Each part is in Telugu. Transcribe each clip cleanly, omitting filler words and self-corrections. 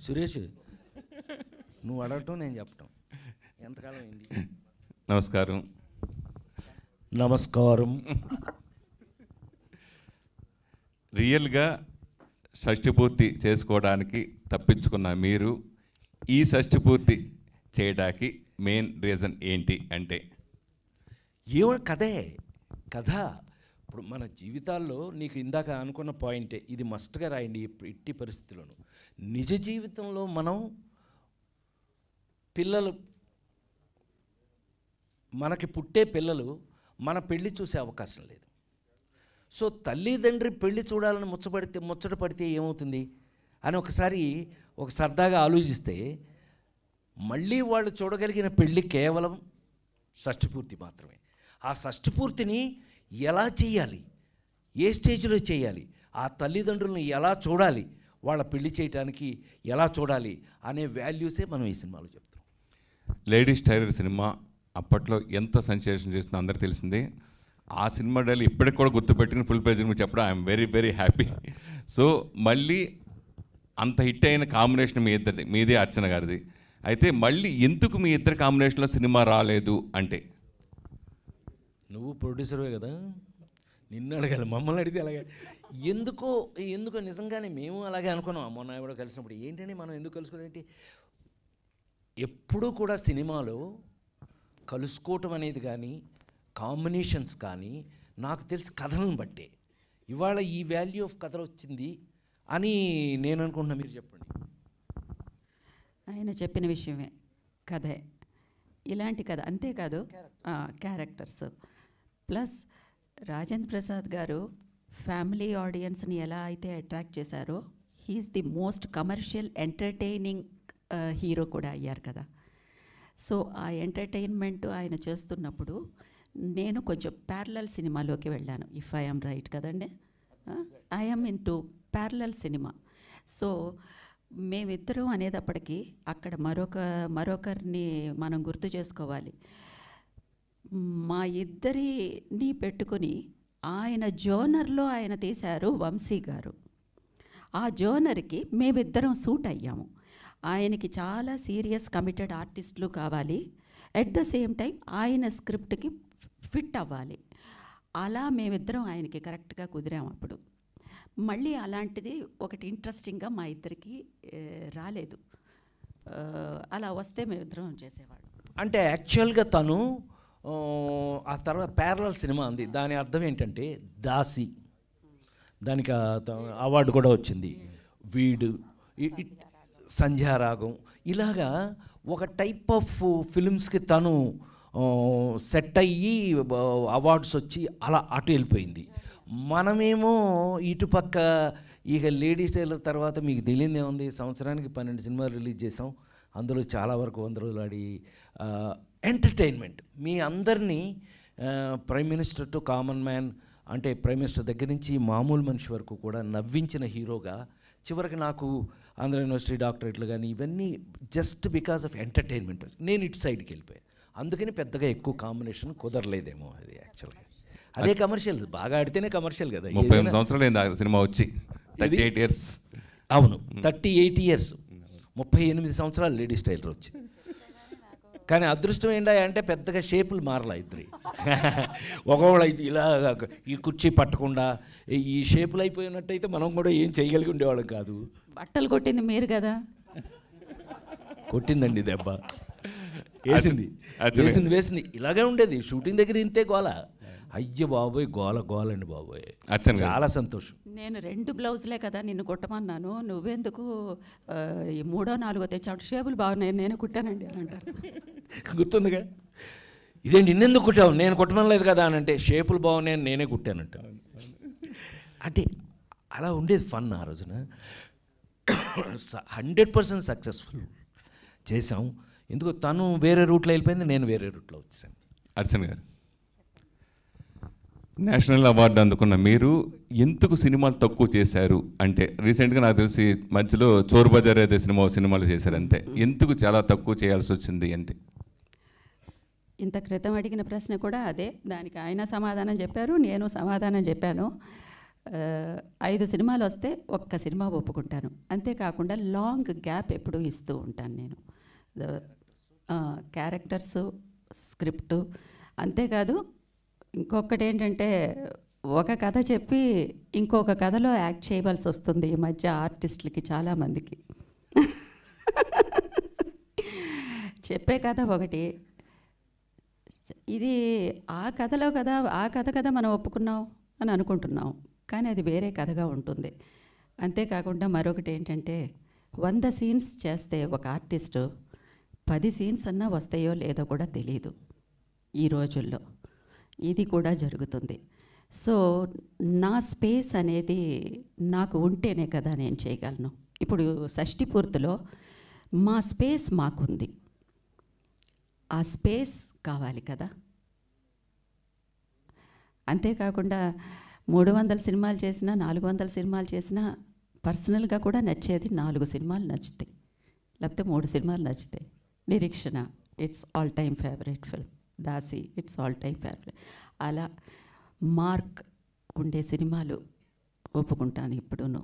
సురేష్, నువ్వు అడగటం నేను చెప్పటం ఎంతకాలం అయింది? నమస్కారం. నమస్కారం. రియల్గా షష్ఠిపూర్తి చేసుకోవడానికి తప్పించుకున్న మీరు ఈ షష్ఠిపూర్తి చేయడానికి మెయిన్ రీజన్ ఏంటి అంటే? ఏమో కథ. ఇప్పుడు మన జీవితాల్లో నీకు ఇందాక అనుకున్న పాయింటే, ఇది మస్ట్గా రాయండి ఎట్టి పరిస్థితుల్లోనూ. నిజ జీవితంలో మనం మనకి పుట్టే పిల్లలు మన పెళ్ళి చూసే అవకాశం లేదు. సో తల్లిదండ్రి పెళ్ళి చూడాలని ముచ్చట పడితే ఏమవుతుంది అని ఒక సరదాగా ఆలోచిస్తే, మళ్ళీ వాళ్ళు చూడగలిగిన పెళ్ళి కేవలం షష్ఠిపూర్తి మాత్రమే. ఆ షష్ఠిపూర్తిని ఎలా చేయాలి, ఏ స్టేజ్లో చేయాలి, ఆ తల్లిదండ్రులను ఎలా చూడాలి, వాళ్ళ పెళ్లి చేయడానికి ఎలా చూడాలి అనే వాల్యూసే మనం ఈ సినిమాలో చెప్తాం. లేడీస్ టైలర్ సినిమా అప్పట్లో ఎంత సెన్సేషన్ చేస్తుందో అందరికీ తెలిసిందే. ఆ సినిమా డైలీ ఇప్పటికి కూడా గుర్తుపెట్టుకుని ఫుల్ పేజ్ చెప్పడం I'm very very happy. So మళ్ళీ అంత హిట్ అయిన కాంబినేషన్ మీ ఇద్దరిది, మీదే అర్చన గారిది. అయితే మళ్ళీ ఎందుకు మీ ఇద్దరు కాంబినేషన్లో సినిమా రాలేదు అంటే? నువ్వు ప్రొడ్యూసర్వే కదా, నిన్ను అడగాలి, మమ్మల్ని అడిగితే అలాగే. ఎందుకో నిజంగానే మేము అలాగే అనుకున్నాం. మొన్న ఎవడో కలిసినప్పుడు ఏంటని మనం ఎందుకు కలుసుకోలేంటి. ఎప్పుడూ కూడా సినిమాలో కలుసుకోవటం అనేది కానీ కాంబినేషన్స్ కానీ నాకు తెలిసి కథలను బట్టే ఇవాళ ఈ వాల్యూ ఆఫ్ కథ వచ్చింది అని నేను అనుకుంటున్నా. మీరు చెప్పండి. ఆయన చెప్పిన విషయమే, కథే, ఇలాంటి కథ. అంతేకాదు క్యారెక్టర్స్ ప్లస్ రాజేంద్ర ప్రసాద్ గారు ఫ్యామిలీ ఆడియన్స్ని ఎలా అయితే అట్రాక్ట్ చేశారో, he is the most commercial entertaining hero కూడా అయ్యారు కదా. సో ఆ ఎంటర్టైన్మెంట్ ఆయన చేస్తున్నప్పుడు నేను కొంచెం ప్యారలల్ సినిమాలోకి వెళ్ళాను. ఇఫ్ ఐఎమ్ రైట్ కదండి, I'm in to parallel cinema. So మేమిద్దరం అనేటప్పటికీ అక్కడ మరొకరిని మనం గుర్తు చేసుకోవాలి. మా ఇద్దరిని పెట్టుకుని ఆయన జోనర్లో ఆయన తీశారు వంశీ గారు. ఆ జోనర్కి మేమిద్దరం సూట్ అయ్యాము. ఆయనకి చాలా సీరియస్ కమిటెడ్ ఆర్టిస్టులు కావాలి, ఎట్ ద సేమ్ టైం ఆయన స్క్రిప్ట్కి ఫిట్ అవ్వాలి. అలా మేమిద్దరం ఆయనకి కరెక్ట్గా కుదిరాము. అప్పుడు మళ్ళీ అలాంటిది ఒకటి ఇంట్రెస్టింగ్గా మా ఇద్దరికి రాలేదు. అలా వస్తే మేమిద్దరం చేసేవాళ్ళం. అంటే యాక్చువల్గా తను ఆ తర్వాత ప్యారలల్ సినిమా ఉంది. దాని అర్థం ఏంటంటే దాసి, దానికి అవార్డు కూడా వచ్చింది. వీడు, సంధ్యారాగం, ఇలాగా ఒక టైప్ ఆఫ్ ఫిలిమ్స్కి తను సెట్ అయ్యి అవార్డ్స్ వచ్చి అలా అటు వెళ్ళిపోయింది. మనమేమో ఇటుపక్క ఇక లేడీస్ టైలర్ తర్వాత మీకు తెలియదే ఉంది, సంవత్సరానికి 12 సినిమాలు రిలీజ్ చేసాం. అందులో చాలా వరకు 100 రోజులు ఆడి ఎంటర్టైన్మెంట్ మీ అందరినీ prime minister to common man, అంటే ప్రైమ్ మినిస్టర్ దగ్గర నుంచి మామూలు మనిషి వరకు కూడా నవ్వించిన హీరోగా చివరికి నాకు ఆంధ్ర యూనివర్సిటీ డాక్టరేట్లు కానీ ఇవన్నీ జస్ట్ బికాస్ ఆఫ్ ఎంటర్టైన్మెంట్. నేను ఇటు సైడ్కి వెళ్ళిపోయాను. అందుకని పెద్దగా ఎక్కువ కాంబినేషన్ కుదరలేదేమో. అది యాక్చువల్గా అదే కమర్షియల్, బాగా ఆడితేనే కమర్షియల్ కదా. 38 సంవత్సరాలు సినిమా వచ్చి 38 years. అవును, 38 years, 38 సంవత్సరాలు లేడీస్ టైలర్ వచ్చి. కానీ అదృష్టం ఏంటా అంటే పెద్దగా షేపులు మారలా ఇద్దరు. ఒకవేళ ఇది ఇలా ఈ కుర్చీ పట్టకుండా ఈ షేపులు అయిపోయినట్టయితే మనం కూడా ఏం చేయగలిగి ఉండేవాళ్ళం కాదు. బట్టలు కొట్టింది మీరు కదా. కొట్టిందండి దెబ్బ, వేసింది. ఇలాగే ఉండేది షూటింగ్ దగ్గర, ఇంతే గోల. అయ్యో బాబోయ్, గోలండి బాబోయ్, చాలా సంతోషం. నేను 2 బ్లౌజులే కదా నిన్ను కుట్టమన్నాను, నువ్వెందుకు 3వ 4వ తెచ్చావు, షేపులు బాగున్నాయి నేనే కుట్టానండి అని అంటారు. గుర్తుందిగా, ఇదేంటి నిన్నెందుకు కుట్టావు, నేను కుట్టమనలేదు కదా అని అంటే షేపులు బాగున్నాయని నేనే కుట్టానంట. అంటే అలా ఉండేది ఫన్ ఆ రోజున. 100% సక్సెస్ఫుల్ చేసాం. ఎందుకు తను వేరే రూట్లో వెళ్ళిపోయింది, నేను వేరే రూట్లో వచ్చాను. అర్చన గారు, నేషనల్ అవార్డు అందుకున్న మీరు ఎందుకు సినిమాలు తక్కువ చేశారు అంటే? రీసెంట్గా నాకు తెలిసి మధ్యలో చోర్ బజార్ అదే సినిమాలు చేశారు అంతే. ఎందుకు చాలా తక్కువ చేయాల్సి వచ్చింది అంటే? ఇంత క్రితం అడిగిన ప్రశ్న కూడా అదే, దానికి ఆయన సమాధానం చెప్పారు, నేను సమాధానం చెప్పాను. 5 సినిమాలు వస్తే ఒక్క సినిమా ఒప్పుకుంటాను. అంతేకాకుండా లాంగ్ గ్యాప్ ఎప్పుడూ ఇస్తూ ఉంటాను నేను. Characters, script. అంతేకాదు ఇంకొకటి ఏంటంటే, ఒక కథ చెప్పి ఇంకొక కథలో యాక్ట్ చేయవలసి వస్తుంది ఈ మధ్య ఆర్టిస్టులకి చాలామందికి. చెప్పే కథ ఒకటి, ఇది ఆ కథలో కదా, ఆ కథ కదా మనం ఒప్పుకున్నాం అని అనుకుంటున్నాం, కానీ అది వేరే కథగా ఉంటుంది. అంతేకాకుండా మరొకటి ఏంటంటే, 100 సీన్స్ చేస్తే ఒక ఆర్టిస్టు 10 సీన్స్ అన్నా వస్తాయో లేదో కూడా తెలియదు ఈ రోజుల్లో. ఇది కూడా జరుగుతుంది. సో నా స్పేస్ అనేది నాకు ఉంటేనే కదా నేను చేయగలను. ఇప్పుడు షష్ఠి పూర్తిలో మా స్పేస్ మాకుంది, ఆ స్పేస్ కావాలి కదా. అంతేకాకుండా 300 సినిమాలు చేసినా 400 సినిమాలు చేసినా పర్సనల్గా కూడా నచ్చేది 4 సినిమాలు నచ్చుతాయి, లేకపోతే 3 సినిమాలు నచ్చుతాయి. నిరీక్షణ it's all time favourite film, Dasi it's all time favourite. అలా మార్క్ ఉండే సినిమాలు ఒప్పుకుంటాను ఇప్పుడును.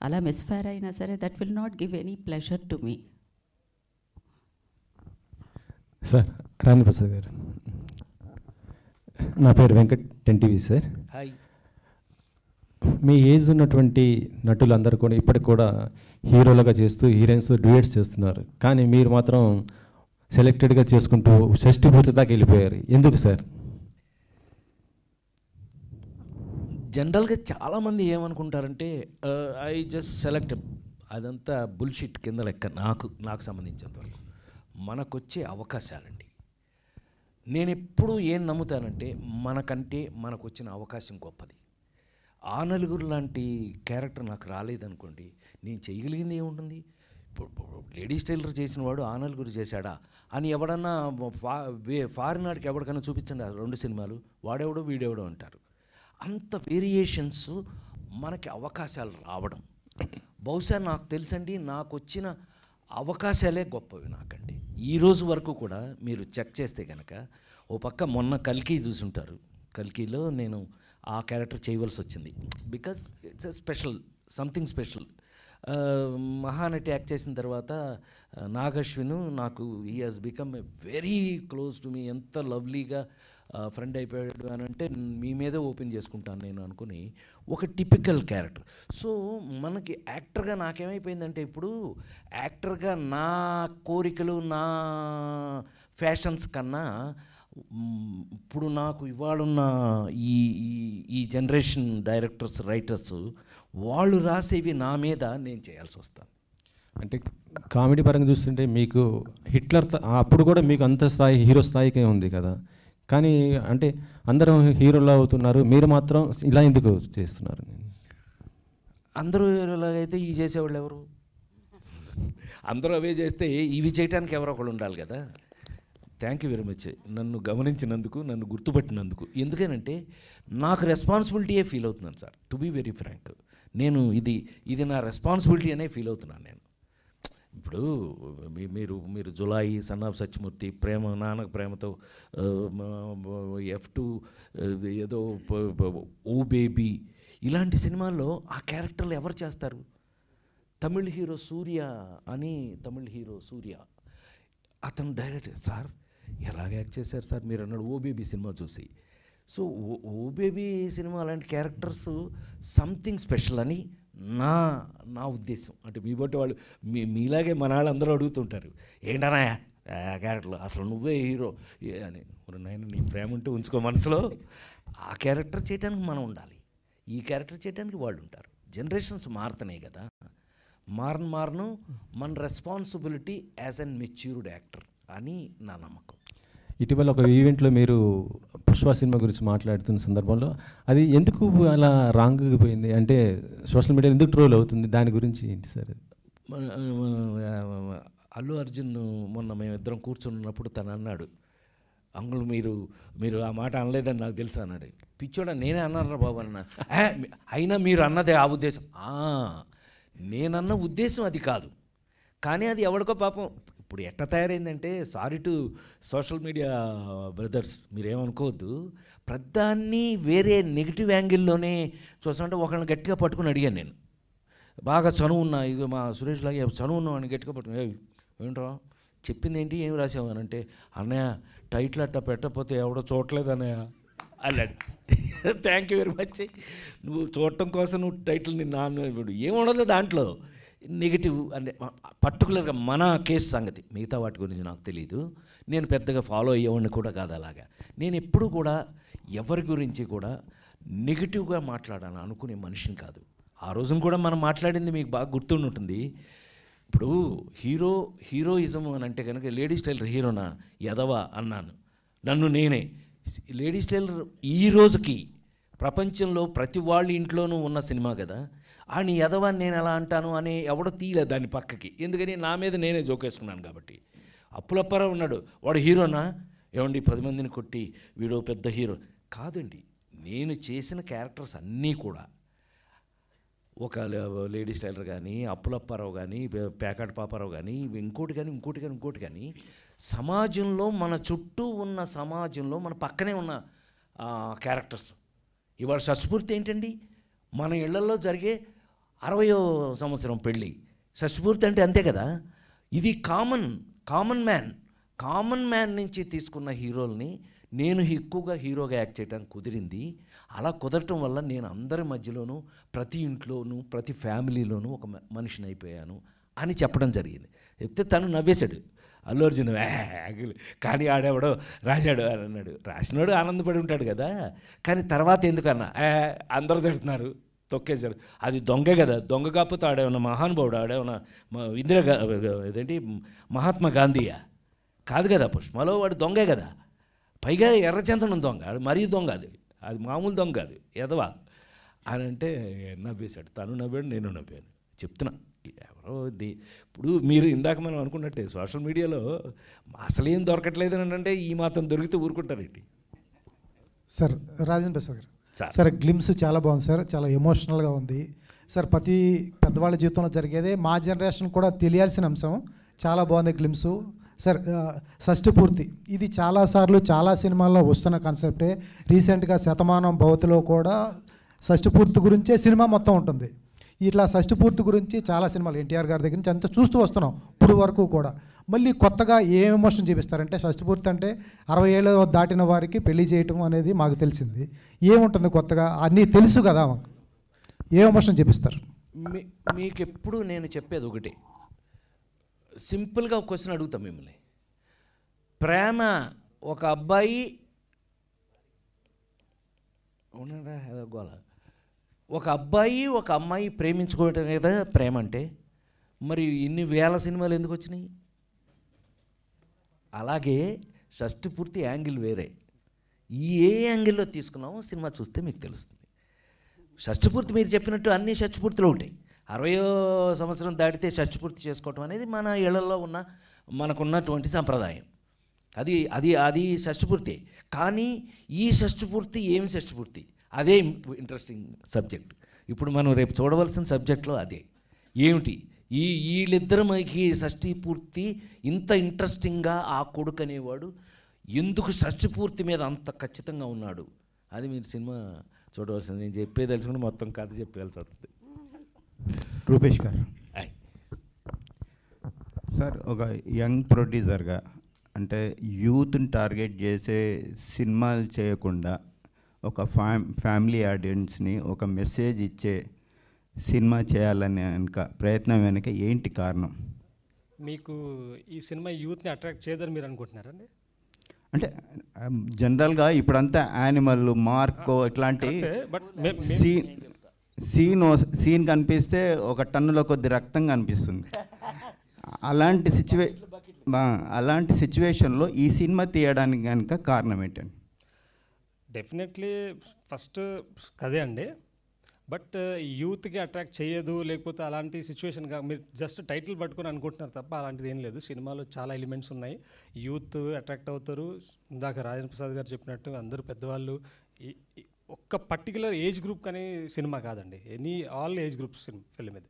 అలా మిస్ఫైర్ అయినా సరే that will not give any pleasure to me. Sir Rajendra Prasad గారు, నా పేరు వెంకట్, 10TV సార్. హాయ్. మీ ఏజ్ ఉన్నటువంటి నటులందరూ కూడా ఇప్పటికి కూడా హీరోలుగా చేస్తూ హీరోయిన్స్ డ్యూయట్స్ చేస్తున్నారు, కానీ మీరు మాత్రం సెలెక్టెడ్గా చేసుకుంటూ షష్ఠి పూర్తి దాకా వెళ్ళిపోయారు. ఎందుకు సార్? జనరల్గా చాలామంది ఏమనుకుంటారంటే ఐ జస్ట్ సెలెక్ట్, అదంతా బుల్షిట్ కింద లెక్క. నాకు సంబంధించినంతవరకు మనకొచ్చే అవకాశాలండి. నేను ఎప్పుడూ ఏం నమ్ముతానంటే, మనకంటే మనకు వచ్చిన అవకాశం గొప్పది. ఆ నలుగురు లాంటి క్యారెక్టర్ నాకు రాలేదనుకోండి, నేను చేయగలిగింది ఏముంటుంది? ఇప్పుడు లేడీస్ టైలర్ చేసిన వాడు ఆ నలుగురు చేశాడా అని ఎవడన్నా ఫారిన్ నాటికి ఎవరికైనా చూపించండి ఆ 2 సినిమాలు, వాడెవడో వీడెవడో అంటారు. అంత వేరియేషన్స్ మనకి అవకాశాలు రావడం, బహుశా నాకు తెలుసండి, నాకు వచ్చిన అవకాశాలే గొప్పవి నాకండి. ఈరోజు వరకు కూడా మీరు చెక్ చేస్తే కనుక, ఓ పక్క మొన్న కల్కి చూసుంటారు, కల్కిలో నేను ఆ క్యారెక్టర్ చేయవలసి వచ్చింది. Because it's a special, something special. Mahanati act చేసిన తర్వాత నాగశ్విన్ నాకు he has become a very close to me. ఎంత లవ్లీగా ఫ్రెండ్ అయిపోయాడు అని అంటే, మీ మీదే ఓపెన్ చేసుకుంటాను నేను అనుకుని, ఒక టిపికల్ క్యారెక్టర్. సో మనకి యాక్టర్గా నాకేమైపోయిందంటే, ఇప్పుడు యాక్టర్గా నా కోరికలు, నా ఫ్యాషన్స్ కన్నా ఇప్పుడు నాకు ఇవాళున్న ఈ జనరేషన్ డైరెక్టర్స్, రైటర్స్, వాళ్ళు రాసేవి నా మీద నేను చేయాల్సి వస్తాను. అంటే కామెడీ పరంగా చూస్తుంటే మీకు హిట్లర్ అప్పుడు కూడా మీకు అంత స్థాయి, హీరో స్థాయికే ఉంది కదా, కానీ అంటే అందరూ హీరోలు అవుతున్నారు, మీరు మాత్రం ఇలా ఎందుకు చేస్తున్నారు? అందరూ ఇలాగైతే ఈ చేసేవాళ్ళు ఎవరు? అందరూ అవే చేస్తే ఇవి చేయడానికి ఎవరో ఒకళ్ళు ఉండాలి కదా. థ్యాంక్ యూ వెరీ మచ్ నన్ను గమనించినందుకు, నన్ను గుర్తుపట్టినందుకు. ఎందుకనంటే నాకు రెస్పాన్సిబిలిటీయే ఫీల్ అవుతున్నాను sir, to be very frank. నేను ఇది నా రెస్పాన్సిబిలిటీ అనే ఫీల్ అవుతున్నాను నేను. ఇప్పుడు మీరు Julayi, son of Satyamurthy, Prema, Nannaku Prematho, F2, ఏదో ఓ బేబీ, ఇలాంటి సినిమాల్లో ఆ క్యారెక్టర్లు ఎవరు చేస్తారు? తమిళ్ హీరో సూర్య అతను డైరెక్టర్. సార్ ఎలాగ యాక్ట్ చేశారు సార్ మీరు అన్నాడు ఓ బేబీ సినిమా చూసి. సో ఓ బేబీ సినిమా అలాంటి క్యారెక్టర్స్ సంథింగ్ స్పెషల్ అని నా ఉద్దేశం. అంటే మీ బట్టి వాళ్ళు మీలాగే మన వాళ్ళందరూ అడుగుతుంటారు, ఏంటన్నా క్యారెక్టర్లు, అసలు నువ్వే హీరో అని. నాయన నీ ప్రేమ ఉంటే ఉంచుకో మనసులో. ఆ క్యారెక్టర్ చేయడానికి మనం ఉండాలి, ఈ క్యారెక్టర్ చేయడానికి వాళ్ళు ఉంటారు. జనరేషన్స్ మారుతున్నాయి కదా, మారను మన responsibility as an matured actor అని నా నమ్మకం. ఇటీవల ఒక ఈవెంట్లో మీరు పుష్ప సినిమా గురించి మాట్లాడుతున్న సందర్భంలో అది ఎందుకు అలా రాంగ్గా పోయింది, అంటే సోషల్ మీడియా ఎందుకు ట్రోల్ అవుతుంది, దాని గురించి ఏంటి సార్? అల్లు అర్జున్ మొన్న మేమిద్దరం కూర్చున్నప్పుడు తను అన్నాడు, అంకుల్ మీరు ఆ మాట అనలేదని నాకు తెలుసు అన్నాడు. పిచ్చోడా నేనే అన్నాను బాబు అన్న. అయినా మీరు అన్నదే ఆ ఉద్దేశం. నేనన్న ఉద్దేశం అది కాదు, కానీ అది ఎవడికో పాపం. ఇప్పుడు ఎట్లా తయారైందంటే, sorry to social media brothers, మీరేమనుకోవద్దు, ప్రధాన్ని వేరే నెగిటివ్ యాంగిల్లోనే చూస్తుంటే ఒకళ్ళని గట్టిగా పట్టుకుని అడిగాను నేను, బాగా చనువు ఉన్నా, ఇది మా సురేష్ లాగే చనువు ఉన్నామని గట్టిగా పట్టుకుని, ఏంట్రా చెప్పింది ఏంటి, ఏం రాసావు అని అంటే, అన్నయ్య టైటిల్ అట్టా పెట్టకపోతే ఎవడో చూడలేదు అన్నయ్య అన్నాడు. Thank you very much. నువ్వు చూడటం కోసం నువ్వు టైటిల్ని ఏముండదు దాంట్లో నెగిటివ్ అంటే, పర్టికులర్గా మన కేసు సంగతి, మిగతా వాటి గురించి నాకు తెలియదు, నేను పెద్దగా ఫాలో అయ్యేవాడిని కూడా కాదు. అలాగా నేను ఎప్పుడు కూడా ఎవరి గురించి కూడా నెగిటివ్గా మాట్లాడాలని అనుకునే మనిషిని కాదు. ఆ రోజున కూడా మనం మాట్లాడింది మీకు బాగా గుర్తుంటుంది. ఇప్పుడు హీరోయిజం అని అంటే కనుక లేడీస్ టైలర్ హీరోనా ఎదవా అన్నాను నన్ను నేనే. లేడీస్ టైలర్ ఈ రోజుకి ప్రపంచంలో ప్రతి వాళ్ళ ఇంట్లోనూ ఉన్న సినిమా కదా, అని ఎదవాన్ని నేను ఎలా అంటాను అని ఎవడో తీయలేదు దాన్ని పక్కకి, ఎందుకని నా మీద నేనే జోకేసుకున్నాను కాబట్టి. అప్పులప్పారావు ఉన్నాడు, వాడు హీరోనా, ఏమండి 10 మందిని కొట్టి వీడు పెద్ద హీరో కాదండి. నేను చేసిన క్యారెక్టర్స్ అన్నీ కూడా ఒక లేడీస్ టైలర్ కానీ, అప్పులప్పారావు కానీ, పేకాట పాపారావు కానీ, ఇంకోటి కానీ సమాజంలో, మన చుట్టూ ఉన్న సమాజంలో మన పక్కనే ఉన్న క్యారెక్టర్స్. ఇవాళ షష్ఠపూర్తి ఏంటండి, మన ఇళ్లలో జరిగే 60వ సంవత్సరం పెళ్ళి షష్ఠపూర్తి అంటే అంతే కదా. ఇది కామన్ మ్యాన్ నుంచి తీసుకున్న హీరోల్ని నేను ఎక్కువగా హీరోగా యాక్ట్ చేయడానికి కుదిరింది. అలా కుదరటం వల్ల నేను అందరి మధ్యలోనూ, ప్రతి ఇంట్లోనూ, ప్రతి ఫ్యామిలీలోనూ ఒక మనిషిని అయిపోయాను అని చెప్పడం జరిగింది. చెప్తే తను నవ్వేశాడు, అల్లు అర్జున్ కానీ ఆడెవడో రాశాడు అని అన్నాడు. రాసినాడు ఆనందపడి ఉంటాడు కదా, కానీ తర్వాత ఎందుకన్నా అందరూ తిడుతున్నారు, తొక్కేశాడు, అది దొంగే కదా, దొంగ కాకపోతే ఆడేమన్నా మహానుభావుడు, ఆడేమన్నా ఇదేంటి మహాత్మా గాంధీయా కాదు కదా, పుష్పలో వాడు దొంగే కదా, పైగా ఎర్రచందనం దొంగ, మరీ దొంగ, అది మామూలు దొంగ కాదు, ఎదవా అని అంటే నవ్వేశాడు. తను నవ్వాడు, నేను నవ్వాను. చెప్తున్నా ఎవరో ఇప్పుడు మీరు ఇందాక మనం అనుకున్నట్టే సోషల్ మీడియాలో అసలు ఏం దొరకట్లేదు అని అంటే ఈ మాత్రం దొరికితే ఊరుకుంటారేంటి. సార్ రాజేంద్ర ప్రసాద్ గారు, సార్ గ్లిమ్స్ చాలా బాగుంది సార్, చాలా ఎమోషనల్గా ఉంది సార్. ప్రతి పెద్దవాళ్ళ జీవితంలో జరిగేదే మా జనరేషన్ కూడా తెలియాల్సిన అంశం, చాలా బాగుంది గ్లిమ్స్ సార్. షష్ఠపూర్తి ఇది చాలాసార్లు చాలా సినిమాల్లో వస్తున్న కాన్సెప్టే. రీసెంట్గా శతమానం భవతిలో కూడా షష్ఠపూర్తి గురించే సినిమా మొత్తం ఉంటుంది. ఇట్లా షష్ఠపూర్తి గురించి చాలా సినిమాలు ఎన్టీఆర్ గారి దగ్గర నుంచి అంతా చూస్తూ వస్తున్నాం ఇప్పుడు వరకు కూడా. మళ్ళీ కొత్తగా ఏ ఎమోషన్ చూపిస్తారంటే, షష్ఠపూర్తి అంటే 60 ఏళ్ళు దాటిన వారికి పెళ్లి చేయటం అనేది మాకు తెలిసింది. ఏముంటుంది కొత్తగా, అన్నీ తెలుసు కదా మాకు, ఏ ఎమోషన్ చూపిస్తారు? మీకు ఎప్పుడు నేను చెప్పేది ఒకటి, సింపుల్గా ఒక క్వశ్చన్ అడుగుతాం మిమ్మల్ని. ప్రేమ ఒక అబ్బాయి గోల, ఒక అబ్బాయి ఒక అమ్మాయి ప్రేమించుకోవటం కదా ప్రేమ అంటే. మరి ఇన్ని వేల సినిమాలు ఎందుకు వచ్చినాయి? అలాగే షష్ఠపూర్తి యాంగిల్ వేరే, ఏ యాంగిల్లో తీసుకున్నామో సినిమా చూస్తే మీకు తెలుస్తుంది. షష్ఠపూర్తి మీరు చెప్పినట్టు అన్ని షష్ఠపూర్తిలో ఉంటాయి. 60వ సంవత్సరం దాటితే షష్ఠపూర్తి చేసుకోవటం అనేది మన ఇళ్లలో ఉన్న మనకున్నటువంటి సంప్రదాయం. అది షష్ఠపూర్తి. కానీ ఈ షష్ఠపూర్తి ఏమి షష్ఠపూర్తి, అదే ఇంట్రెస్టింగ్ సబ్జెక్ట్. ఇప్పుడు మనం రేపు చూడవలసిన సబ్జెక్ట్లో అదే ఏమిటి, వీళ్ళిద్దరికి షష్ఠపూర్తి ఇంత ఇంట్రెస్టింగ్గా ఆ కొడుకు అనేవాడు ఎందుకు షష్ఠపూర్తి మీద అంత ఖచ్చితంగా ఉన్నాడు, అది మీరు సినిమా చూడవలసింది. నేను చెప్పేది తెలుసుకుంటే మొత్తం కథ చెప్పేయాల్సి వస్తుంది. రూపేష్ గారు సార్, ఒక యంగ్ ప్రొడ్యూసర్గా అంటే యూత్ని టార్గెట్ చేసే సినిమాలు చేయకుండా ఒక ఫ్యామిలీ ఆడియన్స్ని ఒక మెసేజ్ ఇచ్చే సినిమా చేయాలని ప్రయత్నం వెనక ఏంటి కారణం? మీకు ఈ సినిమా యూత్ని అట్రాక్ట్ చేయదని మీరు అనుకుంటున్నారండి? అంటే జనరల్గా ఇప్పుడంతా యానిమల్ మార్కో ఇట్లాంటి సీన్ కనిపిస్తే ఒక టన్నులో కొద్ది రక్తం కనిపిస్తుంది. అలాంటి సిచ్యువేషన్లో ఈ సినిమా తీయడానికి కనుక కారణం ఏంటండి? డెఫినెట్లీ ఫస్ట్ కదే అండి, బట్ యూత్కి అట్రాక్ట్ చేయదు, లేకపోతే అలాంటి సిచ్యువేషన్ మీరు జస్ట్ టైటిల్ పట్టుకొని అనుకుంటున్నారు తప్ప అలాంటిది ఏం లేదు. సినిమాలో చాలా ఎలిమెంట్స్ ఉన్నాయి, యూత్ అట్రాక్ట్ అవుతారు. ఇందాక రాజేంద్ర ప్రసాద్ గారు చెప్పినట్టు అందరూ పెద్దవాళ్ళు, ఒక్క పర్టికులర్ ఏజ్ గ్రూప్ కానీ సినిమా కాదండి, ఆల్ ఏజ్ గ్రూప్స్ ఫిల్మ్ ఇది.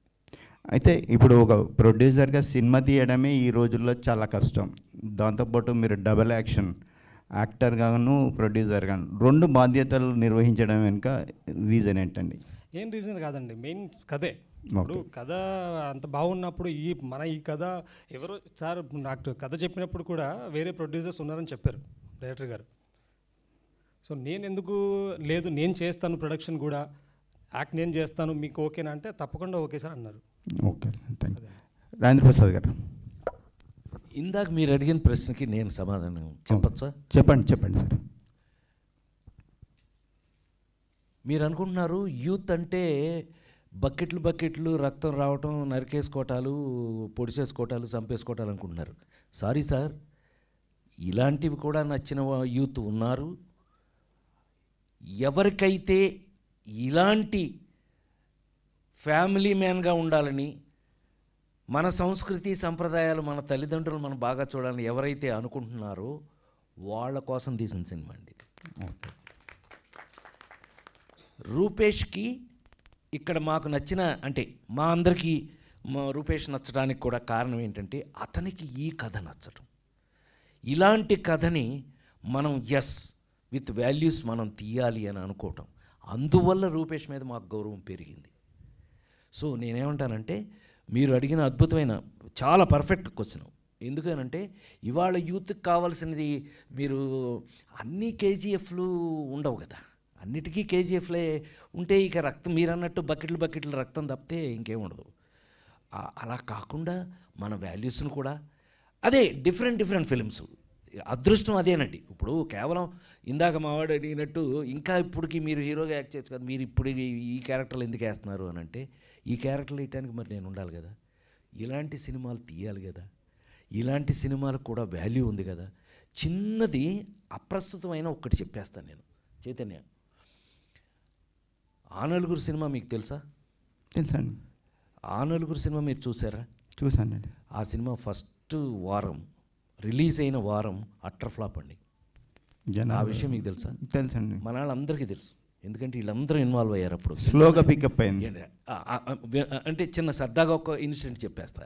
అయితే ఇప్పుడు ఒక ప్రొడ్యూసర్గా సినిమా తీయడమే ఈ రోజుల్లో చాలా కష్టం. దాంతోపాటు మీరు డబల్ యాక్షన్ యాక్టర్గాను ప్రొడ్యూసర్గాను 2 బాధ్యతలు నిర్వహించడం వెనుక రీజన్ ఏంటండి? ఏం రీజన్ కాదండి, మెయిన్ కథే. ఇప్పుడు కథ అంత బాగున్నప్పుడు ఈ కథ ఎవరో సార్ నాకు కథ చెప్పినప్పుడు కూడా వేరే ప్రొడ్యూసర్స్ ఉన్నారని చెప్పారు డైరెక్టర్ గారు. సో నేను ఎందుకు లేదు, నేను చేస్తాను ప్రొడక్షన్ కూడా, యాక్ట్ నేను చేస్తాను, మీకు ఓకేనా అంటే తప్పకుండా ఓకే సార్ అన్నారు. Okay, thank you. Rajendra Prasad గారు, ఇందాక మీరు అడిగిన ప్రశ్నకి నేను సమాధానం చెప్పచ్చా? చెప్పండి సార్. మీరు అనుకుంటున్నారు యూత్ అంటే బకెట్లు రక్తం రావటం, నరికేసుకోవటాలు, పొడిచేసుకోవటాలు, చంపేసుకోవటాలు అనుకుంటున్నారు. సారీ సార్, ఇలాంటివి కూడా నచ్చిన యూత్ ఉన్నారు. ఎవరికైతే ఇలాంటి ఫ్యామిలీ మ్యాన్గా ఉండాలని, మన సంస్కృతి సంప్రదాయాలు, మన తల్లిదండ్రులు మనం బాగా చూడాలని ఎవరైతే అనుకుంటున్నారో వాళ్ళ కోసం తీసిన సినిమా అండి. రూపేష్కి ఇక్కడ మాకు నచ్చిన, అంటే మా అందరికీ రూపేష్ నచ్చడానికి కూడా కారణం ఏంటంటే అతనికి ఈ కథ నచ్చటం. ఇలాంటి కథని మనం విత్ వాల్యూస్ మనం తీయాలి అని అనుకోవటం, అందువల్ల రూపేష్ మీద మాకు గౌరవం పెరిగింది. సో నేనేమంటానంటే మీరు అడిగిన అద్భుతమైన చాలా పర్ఫెక్ట్ క్వశ్చన్. ఎందుకనంటే ఇవాళ యూత్కి కావాల్సినది, మీరు అన్ని కేజీఎఫ్లు ఉండవు కదా, అన్నిటికీ కేజీఎఫ్లే ఉంటే ఇక రక్తం మీరు అన్నట్టు బకెట్లు రక్తం తప్పితే ఇంకేం ఉండదు. అలా కాకుండా మన వాల్యూస్ను కూడా అదే డిఫరెంట్ ఫిలిమ్స్ అదృష్టం అదేనండి. ఇప్పుడు కేవలం ఇందాక మావాడు అడిగినట్టు ఇంకా ఇప్పటికి మీరు హీరోగా యాక్ట్ చేయొచ్చు కదా, మీరు ఇప్పుడు ఈ క్యారెక్టర్లు ఎందుకు వేస్తున్నారు అని అంటే, ఈ క్యారెక్టర్లు వేయటానికి మరి నేను ఉండాలి కదా, ఇలాంటి సినిమాలు తీయాలి కదా, ఇలాంటి సినిమాలకు కూడా వాల్యూ ఉంది కదా. చిన్నది అప్రస్తుతమైన ఒక్కటి చెప్పేస్తాను నేను. చైతన్య, ఆ నలుగురు సినిమా మీకు తెలుసా? తెలుసండి. ఆ నలుగురు సినిమా మీరు చూసారా? చూసానండి. ఆ సినిమా ఫస్ట్ వారం, రిలీజ్ అయిన వారం అట్టర్ ఫ్లాప్ అండి. ఆ విషయం మీకు తెలుసా? తెలుసండి. మన వాళ్ళందరికీ తెలుసు, ఎందుకంటే వీళ్ళందరూ ఇన్వాల్వ్ అయ్యారు. అప్పుడు స్లోగా పికప్ అయింది. అంటే చిన్న సరదాగా ఒక ఇన్సిడెంట్ చెప్పేస్తా.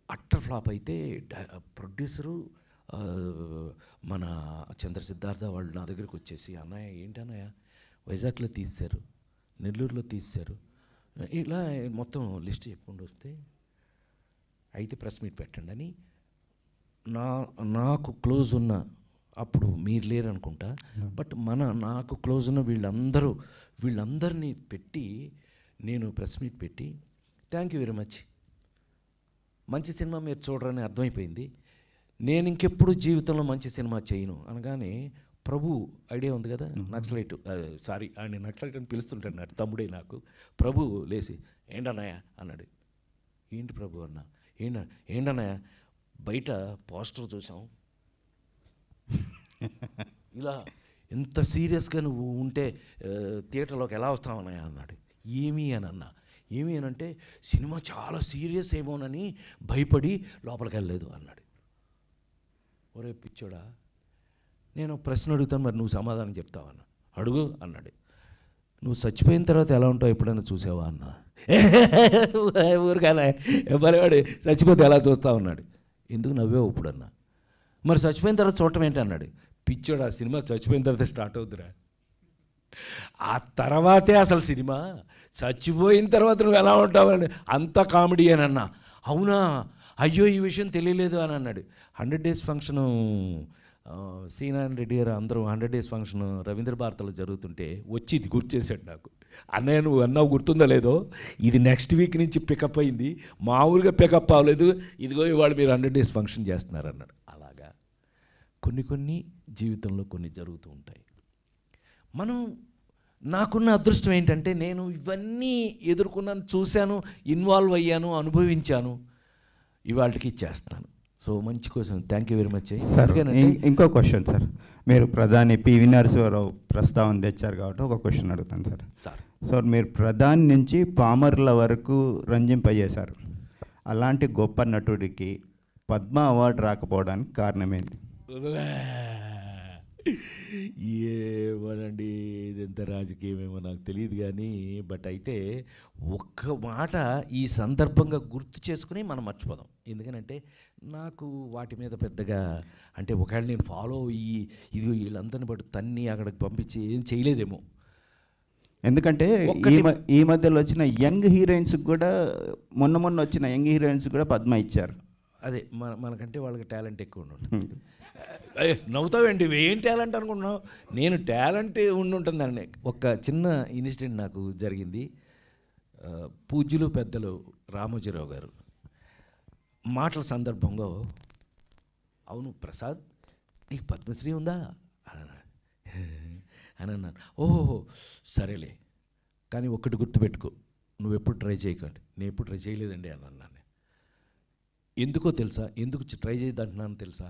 అట్టర్ ఫ్లాప్ అయితే ప్రొడ్యూసరు మన చంద్ర సిద్ధార్థ వాళ్ళు నా దగ్గరికి వచ్చేసి, అన్నయ్య ఏంటన్నయ్య వైజాగ్లో తీశారు, నెల్లూరులో తీశారు, ఇలా మొత్తం లిస్ట్ చెప్పుకుంటూ వస్తే, అయితే ప్రెస్ మీట్ పెట్టండి అని నాకు క్లోజ్ ఉన్న, అప్పుడు మీరు లేరు అనుకుంటా, బట్ నాకు క్లోజ్ ఉన్న వీళ్ళందరినీ పెట్టి నేను ప్రెస్ మీట్ పెట్టి, థ్యాంక్ యూ వెరీ మచ్, మంచి సినిమా మీరు చూడరని అర్థమైపోయింది, నేను ఇంకెప్పుడు జీవితంలో మంచి సినిమా చేయను అనగానే, ప్రభు ఐడియా ఉంది కదా, నక్సలైట్, సారీ ఆయన నక్సలైట్ అని పిలుస్తుంటాడు తమ్ముడే నాకు. ప్రభు లేచి ఏంటన్నయ్య అన్నాడు. ఏంటి ప్రభు అన్న? ఏంటన్నయ్య బయట పోస్టర్ చూసాం, ఇలా ఎంత సీరియస్గా నువ్వు ఉంటే థియేటర్లోకి ఎలా వస్తావన్నయ్య అన్నాడు. ఏమీ అని అన్నా. ఏమీ అని అంటే, సినిమా చాలా సీరియస్ ఏమోనని భయపడి లోపలికి వెళ్ళలేదు అన్నాడు. ఒరే పిచ్చోడా, నేను ప్రశ్న అడుగుతాను, మరి నువ్వు సమాధానం చెప్తావన్న. అడుగు అన్నాడు. నువ్వు చచ్చిపోయిన తర్వాత ఎలా ఉంటావు ఎప్పుడైనా చూసావా అన్న. ఊరికానే మరివాడు చచ్చిపోతే ఎలా చూస్తావు అన్నాడు. ఎందుకు నవ్వావు ఇప్పుడు అన్నా. మరి చచ్చిపోయిన తర్వాత చూడటం ఏంటి అన్నాడు. పిచ్చోడు, ఆ సినిమా చచ్చిపోయిన తర్వాత స్టార్ట్ అవుతురా, ఆ తర్వాతే అసలు సినిమా, చచ్చిపోయిన తర్వాత నువ్వు ఎలా ఉంటావు అని. అంత కామెడీ అని అన్నా. అవునా, అయ్యో ఈ విషయం తెలియలేదు అని అన్నాడు. 100 days ఫంక్షను సీనారాయణ రెడ్డి గారు అందరూ 100 days ఫంక్షన్ రవీంద్ర భారతిలో జరుగుతుంటే వచ్చి ఇది గుర్తు చేశాడు నాకు. అన్నయ్య నువ్వు అన్నావు గుర్తుందో లేదో, ఇది నెక్స్ట్ వీక్ నుంచి పికప్ అయింది, మామూలుగా పికప్ అవ్వలేదు, ఇదిగో ఇవాళ మీరు 100 days ఫంక్షన్ చేస్తున్నారు అన్నాడు. అలాగా కొన్ని జీవితంలో కొన్ని జరుగుతూ ఉంటాయి. నాకున్న అదృష్టం ఏంటంటే నేను ఇవన్నీ ఎదుర్కొన్నాను, చూశాను, ఇన్వాల్వ్ అయ్యాను, అనుభవించాను, ఇవాళకి చేస్తున్నాను. సో మంచి question, thank you very much sir. ఇంకో క్వశ్చన్ సార్, మీరు ప్రధాని పివి నరసింహారావు ప్రస్తావన తెచ్చారు కాబట్టి ఒక క్వశ్చన్ అడుగుతాను సార్. సార్ మీరు ప్రధాని నుంచి పామర్ల వరకు రంజింపజేశారు. అలాంటి గొప్ప నటుడికి పద్మ అవార్డు రాకపోవడానికి కారణం ఏంటి? ఏమోనండి, ఇదెంత రాజకీయమేమో నాకు తెలియదు కానీ, బట్ అయితే ఒక్క మాట ఈ సందర్భంగా గుర్తు చేసుకుని మనం మర్చిపోదాం. ఎందుకనంటే నాకు వాటి మీద పెద్దగా అంటే ఒకవేళ నేను ఫాలో అయ్యి ఇది వీళ్ళందరిని బట్టి తన్ని అక్కడికి పంపించి ఏం చేయలేదేమో. ఎందుకంటే ఈ మధ్యలో వచ్చిన యంగ్ హీరోయిన్స్కి కూడా మొన్న వచ్చిన యంగ్ హీరోయిన్స్ కూడా పద్మ ఇచ్చారు. అదే మనకంటే వాళ్ళకి టాలెంట్ ఎక్కువ ఉంటుంది. నవ్వుతావేంటి, ఏం టాలెంట్ అనుకుంటున్నావు? నేను టాలెంట్ ఉంటుందండి. ఒక చిన్న ఇన్సిడెంట్ నాకు జరిగింది. పూజ్యులు పెద్దలు రామోజీరావు గారు మాటల సందర్భంగా, అవును ప్రసాద్ నీకు పద్మశ్రీ ఉందా అని అన్నాను. ఓహో సరేలే, కానీ ఒక్కటి గుర్తుపెట్టుకో, నువ్వు ఎప్పుడు ట్రై చేయకండి. నేను ఎప్పుడు ట్రై చేయలేదండి అని అన్నాను. ఎందుకో తెలుసా, ఎందుకు ట్రై చేయదంటున్నాను తెలుసా?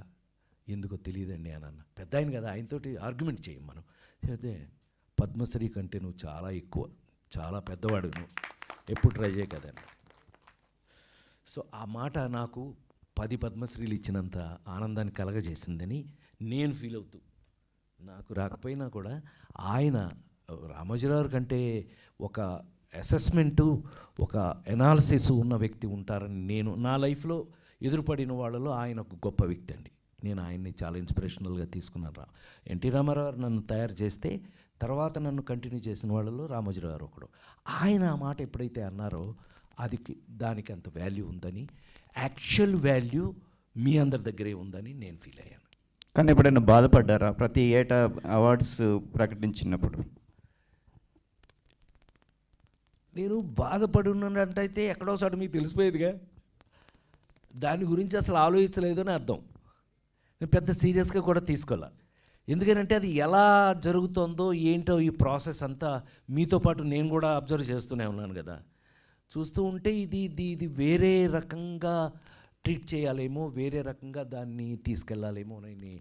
ఎందుకో తెలియదండి అని అన్న. పెద్ద ఆయన కదా, ఆయనతోటి ఆర్గ్యుమెంట్ చేయం మనం. అయితే పద్మశ్రీ కంటే నువ్వు చాలా ఎక్కువ, చాలా పెద్దవాడు, నువ్వు ఎప్పుడు ట్రై చేయ కదా. సో ఆ మాట నాకు 10 పద్మశ్రీలు ఇచ్చినంత ఆనందాన్ని కలగజేసిందని నేను ఫీల్ అవుతూ, నాకు రాకపోయినా కూడా ఆయన రామోజీరావు కంటే ఒక అసెస్మెంటు, ఒక ఎనాలిసిస్ ఉన్న వ్యక్తి ఉంటారని నేను నా లైఫ్లో ఎదురుపడిన వాళ్ళలో ఆయన ఒక గొప్ప వ్యక్తి అండి. నేను ఆయన్ని చాలా ఇన్స్పిరేషనల్గా తీసుకున్నాను. ఎన్టీ రామారావు గారు నన్ను తయారు చేస్తే తర్వాత నన్ను కంటిన్యూ చేసిన వాళ్ళలో రామోజీరావు గారు ఒకడు. ఆయన ఆ మాట ఎప్పుడైతే అన్నారో అది దానికి అంత వాల్యూ ఉందని, యాక్చువల్ వాల్యూ మీ అందరి దగ్గరే ఉందని నేను ఫీల్ అయ్యాను. కానీ ఎప్పుడైనా బాధపడ్డారా ప్రతి ఏటా అవార్డ్స్ ప్రకటించినప్పుడు? నేను బాధపడున్నట్టయితే ఎక్కడోసారి మీకు తెలిసిపోయేదిగా, దాని గురించి అసలు ఆలోచించలేదు అని అర్థం. నేను పెద్ద సీరియస్గా కూడా తీసుకోలే. ఎందుకంటే అది ఎలా జరుగుతుందో ఏంటో ఈ ప్రాసెస్ అంతా మీతో పాటు నేను కూడా అబ్జర్వ్ చేస్తూనే ఉన్నాను కదా. చూస్తూ ఉంటే ఇది వేరే రకంగా ట్రీట్ చేయాలేమో, వేరే రకంగా దాన్ని తీసుకెళ్ళాలేమో అని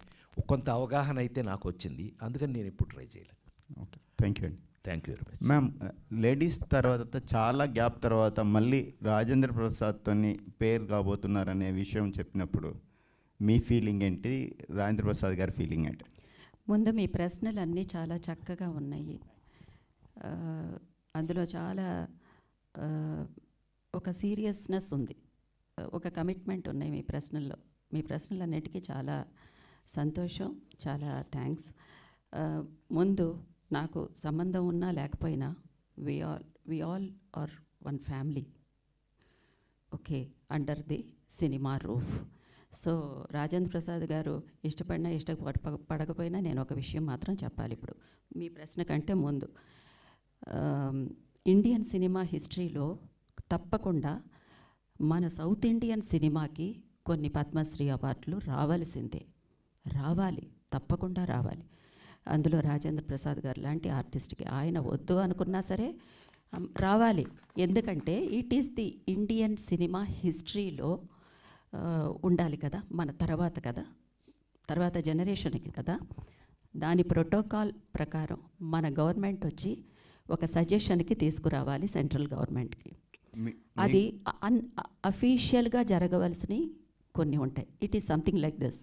కొంత అవగాహన అయితే నాకు వచ్చింది. అందుకని నేను ఎప్పుడు ట్రై చేయలేదు. ఓకే, థ్యాంక్ యూ అండి. Thank you very much. Ma'am, ladies తర్వాత చాలా గ్యాప్ తర్వాత మళ్ళీ రాజేంద్ర ప్రసాద్తో పేరు కాబోతున్నారనే విషయం చెప్పినప్పుడు మీ ఫీలింగ్ ఏంటి, రాజేంద్ర ప్రసాద్ గారి ఫీలింగ్ ఏంటి? ముందు మీ ప్రశ్నలు అన్నీ చాలా చక్కగా ఉన్నాయి. అందులో చాలా ఒక సీరియస్నెస్ ఉంది, ఒక కమిట్మెంట్ ఉన్నాయి మీ ప్రశ్నల్లో. మీ ప్రశ్నలన్నిటికీ చాలా సంతోషం, చాలా థ్యాంక్స్. ముందు నాకు సంబంధం ఉన్నా లేకపోయినా we all are one family, okay, under the cinema roof. So Rajendra Prasad గారు ఇష్టపడినా ఇష్టపడకపోయినా నేను ఒక విషయం మాత్రం చెప్పాలి ఇప్పుడు మీ ప్రశ్న కంటే ముందు. ఇండియన్ సినిమా హిస్టరీలో తప్పకుండా మన సౌత్ ఇండియన్ సినిమాకి కొన్ని పద్మశ్రీ అవార్డులు రావాల్సిందే, రావాలి, తప్పకుండా రావాలి. అందులో రాజేంద్ర ప్రసాద్ గారు లాంటి ఆర్టిస్ట్కి ఆయన వద్దు అనుకున్నా సరే రావాలి. ఎందుకంటే it is the Indian cinema హిస్టరీలో ఉండాలి కదా, మన తర్వాత కదా, తర్వాత జనరేషన్కి కదా. దాని ప్రోటోకాల్ ప్రకారం మన గవర్నమెంట్ వచ్చి ఒక సజెషన్కి తీసుకురావాలి సెంట్రల్ గవర్నమెంట్కి. అది అఫీషియల్గా జరగవలసినవి కొన్ని ఉంటాయి. It is something like this.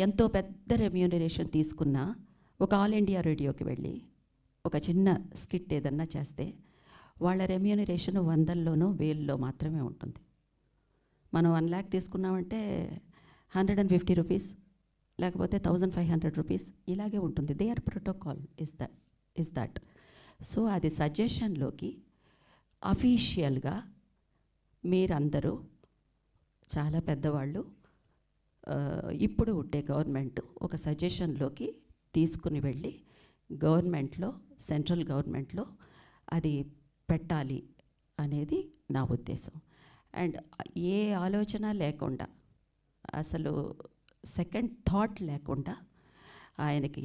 ఎంతో పెద్ద రెమ్యూనరేషన్ తీసుకున్నా ఒక ఆల్ ఇండియా రేడియోకి వెళ్ళి ఒక చిన్న స్కిట్ ఏదన్నా చేస్తే వాళ్ళ రెమ్యూనరేషన్ 100లోనో 1000లో మాత్రమే ఉంటుంది. మనం 1 lakh తీసుకున్నామంటే 150 రూపీస్, లేకపోతే 1500 రూపీస్, ఇలాగే ఉంటుంది. They are protocol is that. So అది సజెషన్లోకి అఫీషియల్గా మీరందరూ చాలా పెద్దవాళ్ళు, ఇప్పుడు ఉండే గవర్నమెంట్ ఒక సజెషన్లోకి తీసుకుని వెళ్ళి గవర్నమెంట్లో, సెంట్రల్ గవర్నమెంట్లో అది పెట్టాలి అనేది నా ఉద్దేశం. అండ్ ఏ ఆలోచన లేకుండా, అసలు సెకండ్ థాట్ లేకుండా ఆయనకి,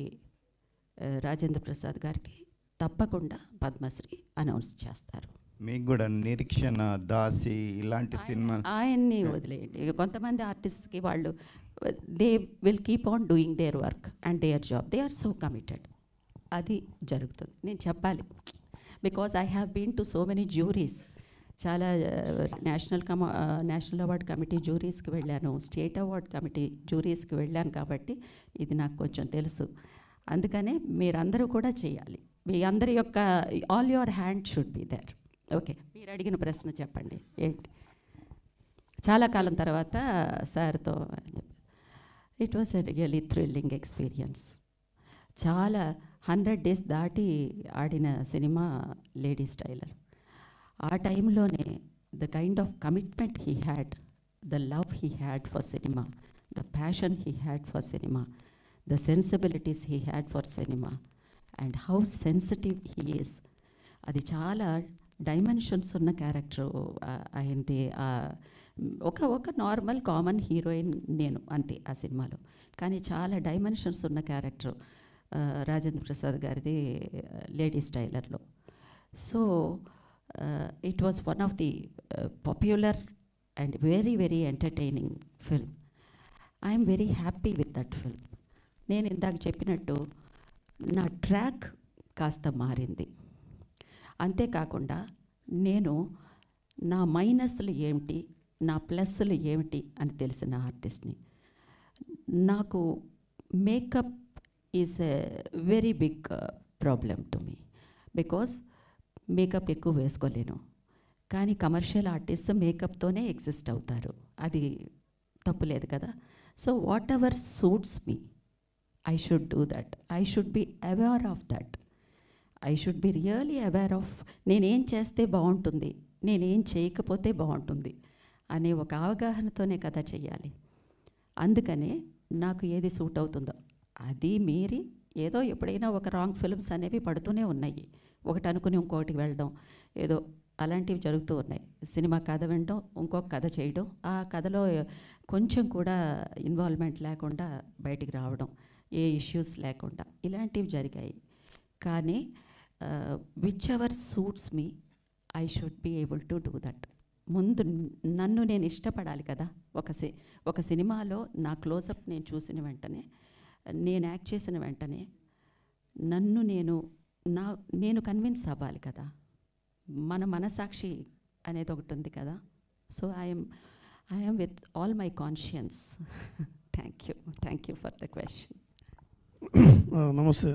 రాజేంద్ర ప్రసాద్ గారికి తప్పకుండా పద్మశ్రీ అనౌన్స్ చేస్తారు. మీకు కూడా నిరీక్షణ, దాసి ఇలాంటి సినిమా ఆయన్ని వదిలేయండి. కొంతమంది ఆర్టిస్ట్కి వాళ్ళు they will keep on doing their work and their job, they are so committed. అది జరుగుతుంది, నేను చెప్పాలి. Because I have been to so many juries. చాలా నేషనల్ అవార్డ్ కమిటీ జ్యూరీస్కి వెళ్ళాను, స్టేట్ అవార్డ్ కమిటీ జ్యూరీస్కి వెళ్ళాను, కాబట్టి ఇది నాకు కొంచెం తెలుసు. అందుకనే మీరందరూ కూడా చేయాలి. మీ అందరి యొక్క all your hand should be there. Okay, మీరు అడిగిన ప్రశ్న చెప్పండి ఏంటి? చాలా కాలం తర్వాత సార్తో it was a really thrilling experience. చాలా 100 days దాటి ఆడిన సినిమా లేడీస్ టైలర్. ఆ టైంలోనే the kind of commitment he had, the love he had for cinema, the passion he had for cinema, the sensibilities he had for cinema, and how sensitive he is. అది చాలా డైమెన్షన్స్ ఉన్న క్యారెక్టర్ అయింది. ఒక నార్మల్ కామన్ హీరోయిన్ నేను అంతే ఆ సినిమాలో, కానీ చాలా డైమెన్షన్స్ ఉన్న క్యారెక్టర్ రాజేంద్ర ప్రసాద్ గారిది లేడీస్ టైలర్లో. So it was one of the popular and very very entertaining film. I'm very happy with that film. నేను ఇందాక చెప్పినట్టు నా ట్రాక్ కాస్త మారింది. అంతేకాకుండా నేను నా మైనస్లు ఏమిటి, నా ప్లస్లు ఏమిటి అని తెలిసిన ఆర్టిస్ట్ని. నాకు makeup is a very big problem to me, because makeup ఎక్కువ వేసుకోలేను. కానీ కమర్షియల్ ఆర్టిస్ట్ మేకప్తోనే ఎగ్జిస్ట్ అవుతారు, అది తప్పులేదు కదా. So what ever suits me, I should do that. I should be aware of that. I should be really aware of నేనేం చేస్తే బాగుంటుంది, నేనేం చేయకపోతే బాగుంటుంది అనే ఒక అవగాహనతోనే కదా చెయ్యాలి. అందుకనే నాకు ఏది సూట్ అవుతుందో అది మీరి, ఏదో ఎప్పుడైనా ఒక రాంగ్ ఫిల్మ్స్ అనేవి పడుతూనే ఉన్నాయి. ఒకటి అనుకుని ఇంకొకటికి వెళ్ళడం, ఏదో అలాంటివి జరుగుతూ ఉన్నాయి. సినిమా కథ వినడం, ఇంకొక కథ చేయడం, ఆ కథలో కొంచెం కూడా ఇన్వాల్వ్మెంట్ లేకుండా బయటికి రావడం, ఏ ఇష్యూస్ లేకుండా, ఇలాంటివి జరిగాయి. కానీ whichever suits me, I should be able to do that. ముందు నన్ను నేను ఇష్టపడాలి కదా. ఒక సినిమాలో నా క్లోజప్ నేను చూసిన వెంటనే, నేను యాక్ట్ చేసిన వెంటనే నన్ను నేను కన్విన్స్ అవ్వాలి కదా. మన మనసాక్షి అనేది ఒకటి ఉంది కదా. So I'm with all my conscience. Thank you for the question. నమస్తే.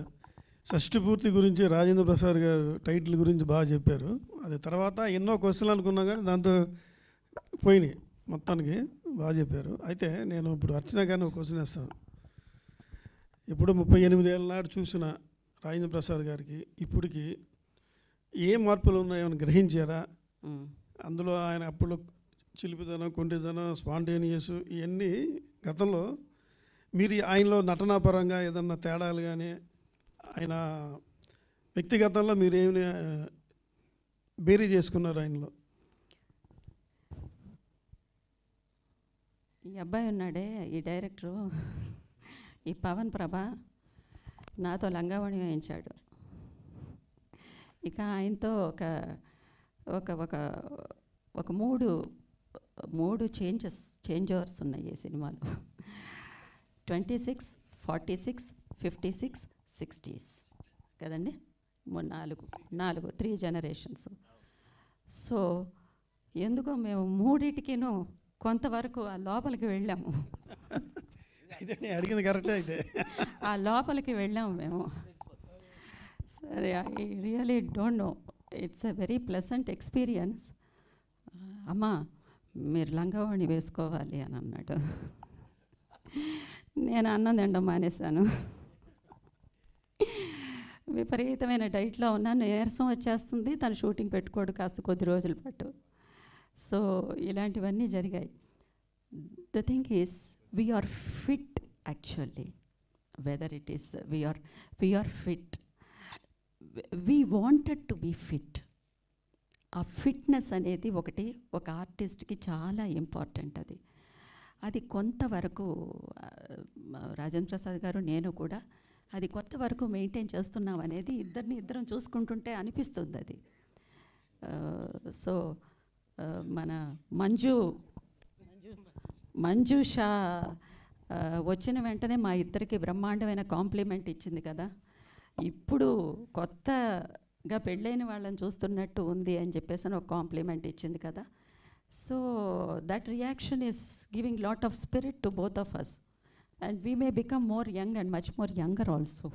షష్ఠి పూర్తి గురించి రాజేంద్ర ప్రసాద్ గారు టైటిల్ గురించి బాగా చెప్పారు. అది తర్వాత ఎన్నో క్వశ్చన్లు అనుకున్నా కానీ దాంతో పోయినాయి, మొత్తానికి బాగా చెప్పారు. అయితే నేను ఇప్పుడు అర్చన గారిని ఒక క్వశ్చన్ వేస్తాను. ఇప్పుడు 38 ఏళ్ళ నాడు చూసిన రాజేంద్ర ప్రసాద్ గారికి ఇప్పటికి ఏ మార్పులు ఉన్నాయని గ్రహించారా? అందులో ఆయన అప్పుడు చిలిపిదనం, కొంటిదనం, స్పాంటేనియస్ ఇవన్నీ గతంలో మీరు ఆయనలో నటనాపరంగా ఏదన్నా తేడాలు కానీ, ఆయన వ్యక్తిగతంలో మీరు ఏమి బేరీ చేసుకున్నారు ఆయనలో? ఈ అబ్బాయి ఉన్నాడే, ఈ డైరెక్టరు, ఈ పవన్ ప్రభ నాతో లంగావణి వేయించాడు. ఇక ఆయనతో ఒక మూడు చేంజ్ ఓవర్స్ ఉన్నాయి ఈ సినిమాలో. 26, 46, 56, 60s కదండి, 3 జనరేషన్స్. సో ఎందుకో మేము మూడింటికిను కొంతవరకు ఆ లోపలికి వెళ్ళాము. అడిగింది కరెక్టే. అయితే ఆ లోపలికి వెళ్ళాము మేము. సరే, I really don't know, it's a very pleasant experience. అమ్మా మీరు లంగావాణి వేసుకోవాలి అని అన్నాడు. నేను అన్నం తినడం మానేశాను. విపరీతమైన డైట్లో ఉన్నాను, నీరసం వచ్చేస్తుంది, తను షూటింగ్ పెట్టుకోడు కాస్త కొద్ది రోజుల పాటు. సో ఇలాంటివన్నీ జరిగాయి. The thing is we are fit actually, whether it is we are fit, we wanted to be fit. ఆ ఫిట్నెస్ అనేది ఒక ఆర్టిస్ట్కి చాలా ఇంపార్టెంట్. అది కొంతవరకు రాజేంద్ర ప్రసాద్ గారు నేను కూడా అది కొంతవరకు మెయింటైన్ చేస్తున్నాం అనేది ఇద్దరం చూసుకుంటుంటే అనిపిస్తుంది అది. సో మన మంజుషా వచ్చిన వెంటనే మా ఇద్దరికి బ్రహ్మాండమైన కాంప్లిమెంట్ ఇచ్చింది కదా. ఇప్పుడు కొత్త గా పెళ్ళైన వాళ్ళని చూస్తున్నట్టు ఉంది అని చెప్పేసి అని ఒక కాంప్లిమెంట్ ఇచ్చింది కదా. So that reaction is giving lot of spirit to both of us and we may become more young and much more younger also.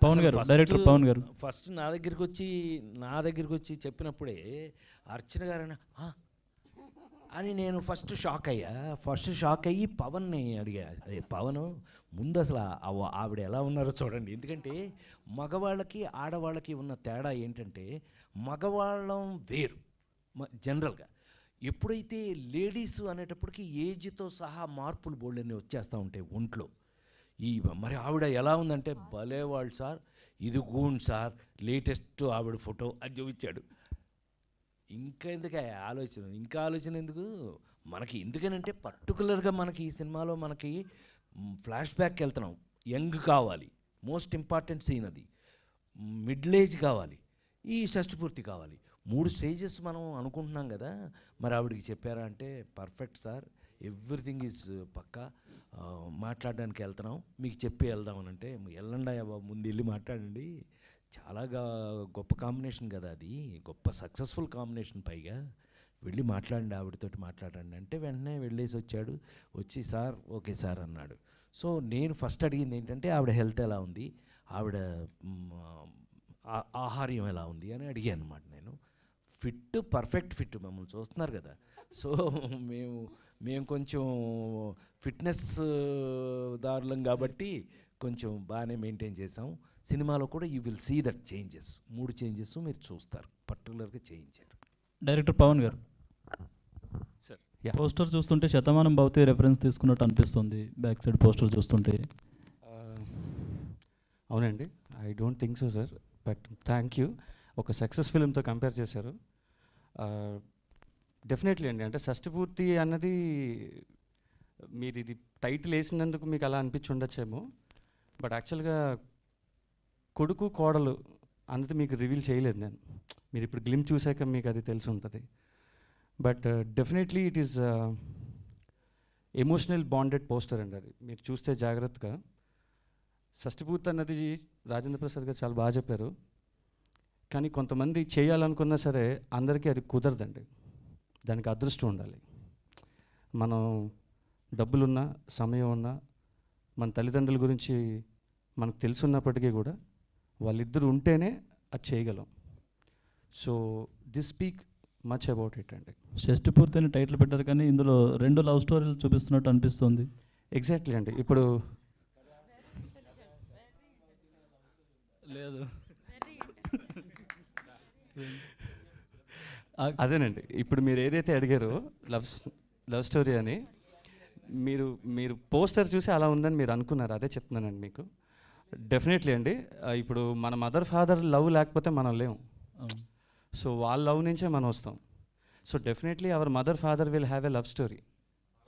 Pavan గారు, డైరెక్టర్ పవన్ గారు ఫస్ట్ నా దగ్గరికి వచ్చి చెప్పినప్పుడే అర్చన గారు అని నేను ఫస్ట్ షాక్ అయ్యి పవన్ని అడిగా, పవన్ ముందు అసలు ఆవిడ ఎలా ఉన్నారో చూడండి. ఎందుకంటే మగవాళ్ళకి ఆడవాళ్ళకి ఉన్న తేడా ఏంటంటే మగవాళ్ళం వేరు జనరల్గా. ఎప్పుడైతే లేడీస్ అనేటప్పటికి ఏజ్తో సహా మార్పులు బోళ్ళన్నీ వచ్చేస్తూ ఉంటాయి ఒంట్లో. మరి ఆవిడ ఎలా ఉందంటే భలేవాళ్ళు సార్, ఇది గూన్ సార్, లేటెస్ట్ ఆవిడ ఫోటో అని చూపించాడు. ఇంకా ఆలోచన ఎందుకు మనకి? ఎందుకనంటే పర్టికులర్గా మనకి ఈ సినిమాలో మనకి ఫ్లాష్ బ్యాక్కి వెళ్తున్నాం. యంగ్ కావాలి, మోస్ట్ ఇంపార్టెంట్ సీన్ అది. మిడిల్ ఏజ్ కావాలి, ఈ షష్ఠపూర్తి కావాలి. 3 స్టేజెస్ మనం అనుకుంటున్నాం కదా. మరి ఆవిడకి చెప్పారా అంటే పర్ఫెక్ట్ సార్, ఎవ్రీథింగ్ ఈజ్ పక్కా, మాట్లాడడానికి వెళ్తున్నాం, మీకు చెప్పి వెళ్దామనంటే వెళ్ళండి బాబు, ముందు వెళ్ళి మాట్లాడండి, చాలా గొప్ప కాంబినేషన్ కదా అది, గొప్ప సక్సెస్ఫుల్ కాంబినేషన్, పైగా వెళ్ళి మాట్లాడండి, ఆవిడతోటి మాట్లాడండి అంటే వెంటనే వెళ్ళేసి వచ్చాడు. వచ్చి సార్ ఓకే సార్ అన్నాడు. సో నేను ఫస్ట్ అడిగింది ఏంటంటే ఆవిడ హెల్త్ ఎలా ఉంది, ఆవిడ ఆహార్యం ఎలా ఉంది అని అడిగాను అనమాట. నేను పర్ఫెక్ట్ ఫిట్, మమ్మల్ని చూస్తున్నారు కదా. సో మేము కొంచెం ఫిట్నెస్ దారులం కాబట్టి కొంచెం బాగానే మెయింటైన్ చేసాం. సినిమాలో కూడా you will see that changes, 3 changes మీరు చూస్తారు, పర్టికులర్గా చేయించారు. డైరెక్టర్ పవన్ గారు, సార్ పోస్టర్ చూస్తుంటే శతమానం భవతి రెఫరెన్స్ తీసుకున్నట్టు అనిపిస్తుంది బ్యాక్ సైడ్ పోస్టర్ చూస్తుంటే. అవునండి, I don't think so sir, but thank you. ఒక సక్సెస్ ఫిల్మ్తో కంపేర్ చేశారు. డెఫినెట్లీ అండి, అంటే షష్ఠపూర్తి అన్నది మీరు ఇది టైటిల్ వేసినందుకు మీకు అలా అనిపించి ఉండొచ్చేమో, బట్ యాక్చువల్గా కొడుకు కోడలు అన్నది మీకు రివీల్ చేయలేదు నేను. మీరు ఇప్పుడు గ్లిమ్ చూసాక మీకు అది తెలిసి ఉంటుంది. But definitely it is emotional bonded poster అండి. అది మీరు చూస్తే జాగ్రత్తగా. షష్ఠపూర్తి అన్నది రాజేంద్ర ప్రసాద్ గారు చాలా బాగా చెప్పారు. కానీ కొంతమంది చేయాలనుకున్నా సరే అందరికీ అది కుదరదండి. దానికి అదృష్టం ఉండాలి. మనం డబ్బులున్నా, సమయం ఉన్నా, మన తల్లిదండ్రుల గురించి మనకు తెలుసున్నప్పటికీ కూడా వాళ్ళిద్దరు ఉంటేనే అది చేయగలం. So this speak much about it అండి. షష్ఠపూర్తి అని టైటిల్ పెట్టారు కానీ ఇందులో 2 లవ్ స్టోరీలు చూపిస్తున్నట్టు అనిపిస్తుంది. ఎగ్జాక్ట్లీ అండి. ఇప్పుడు లేదు అదేనండి, ఇప్పుడు మీరు ఏదైతే అడిగారో లవ్ స్టోరీ అని, మీరు పోస్టర్ చూసి అలా ఉందని మీరు అనుకున్నారు. అదే చెప్తున్నానండి మీకు. డెఫినెట్లీ అండి, ఇప్పుడు మన మదర్ ఫాదర్ లవ్ లేకపోతే మనం లేము. సో వాళ్ళ లవ్ నుంచే మనం వస్తాం. So definitely our mother father will have a love story.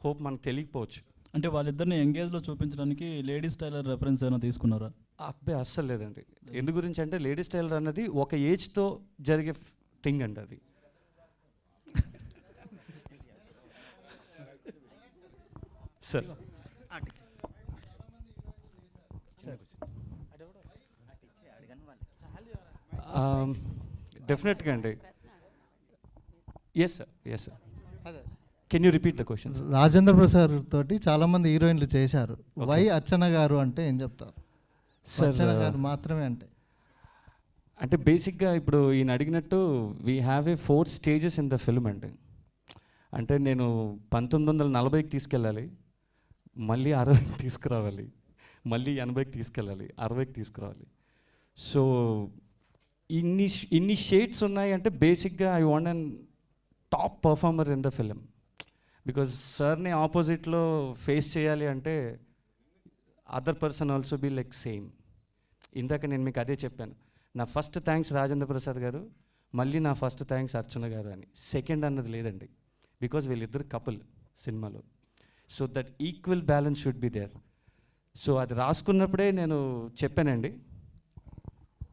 Hope మనకు తెలియకపోవచ్చు. అంటే వాళ్ళిద్దరిని ఎంగేజ్లో చూపించడానికి లేడీస్ టైలర్ రెఫరెన్స్ ఏమైనా తీసుకున్నారా? అబ్బాయి అస్సలు లేదండి. ఎందు గురించి అంటే లేడీస్ టైలర్ అన్నది ఒక ఏజ్తో జరిగే థింగ్ అండి. అది సార్ డెఫినెట్గా అండి. Yes sir. Can you repeat the question? Rajendra Prasad తోటి చాలా మంది హీరోయిన్లు చేశారు. వై అర్చన గారు అంటే ఏం చెప్తారు? అర్చన గారు మాత్రమే అంటే బేసిక్గా ఇప్పుడు ఈయన అడిగినట్టు we have a 4 stages in the film అండి. అంటే నేను 1940కి తీసుకెళ్ళాలి, మళ్ళీ 60కి తీసుకురావాలి, మళ్ళీ 80కి తీసుకెళ్ళాలి, 60కి తీసుకురావాలి. సో ఇన్ని షేడ్స్ ఉన్నాయి. అంటే బేసిక్గా I want an top performer in the film. Because సార్ని ఆపోజిట్లో ఫేస్ చేయాలి అంటే other person also be like same. ఇందాక నేను మీకు అదే చెప్పాను, నా ఫస్ట్ థ్యాంక్స్ రాజేంద్ర ప్రసాద్ గారు, మళ్ళీ నా ఫస్ట్ థ్యాంక్స్ అర్చన గారు అని. సెకండ్ అన్నది లేదండి, బికాజ్ వీళ్ళిద్దరు కపుల్ సినిమాలో. So that equal balance should be there. So అది రాసుకున్నప్పుడే నేను చెప్పానండి.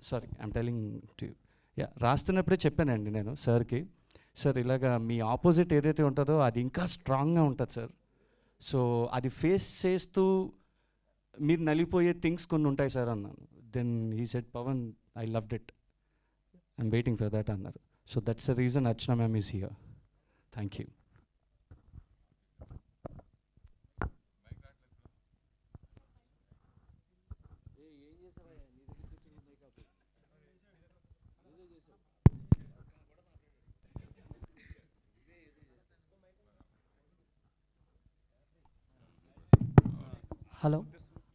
Sorry, I'm telling to you. రాస్తున్నప్పుడే చెప్పానండి నేను సార్కి, సార్ ఇలాగా మీ ఆపోజిట్ ఏదైతే ఉంటుందో అది ఇంకా స్ట్రాంగ్గా ఉంటుంది సార్. సో అది ఫేస్ చేస్తూ మీరు నలిగిపోయే థింగ్స్ కొన్ని ఉంటాయి సార్ అన్నాను. Then he said Pawan I loved it, I'm waiting for that అన్నారు. So that's the reason Archana ma'am is here. Thank you.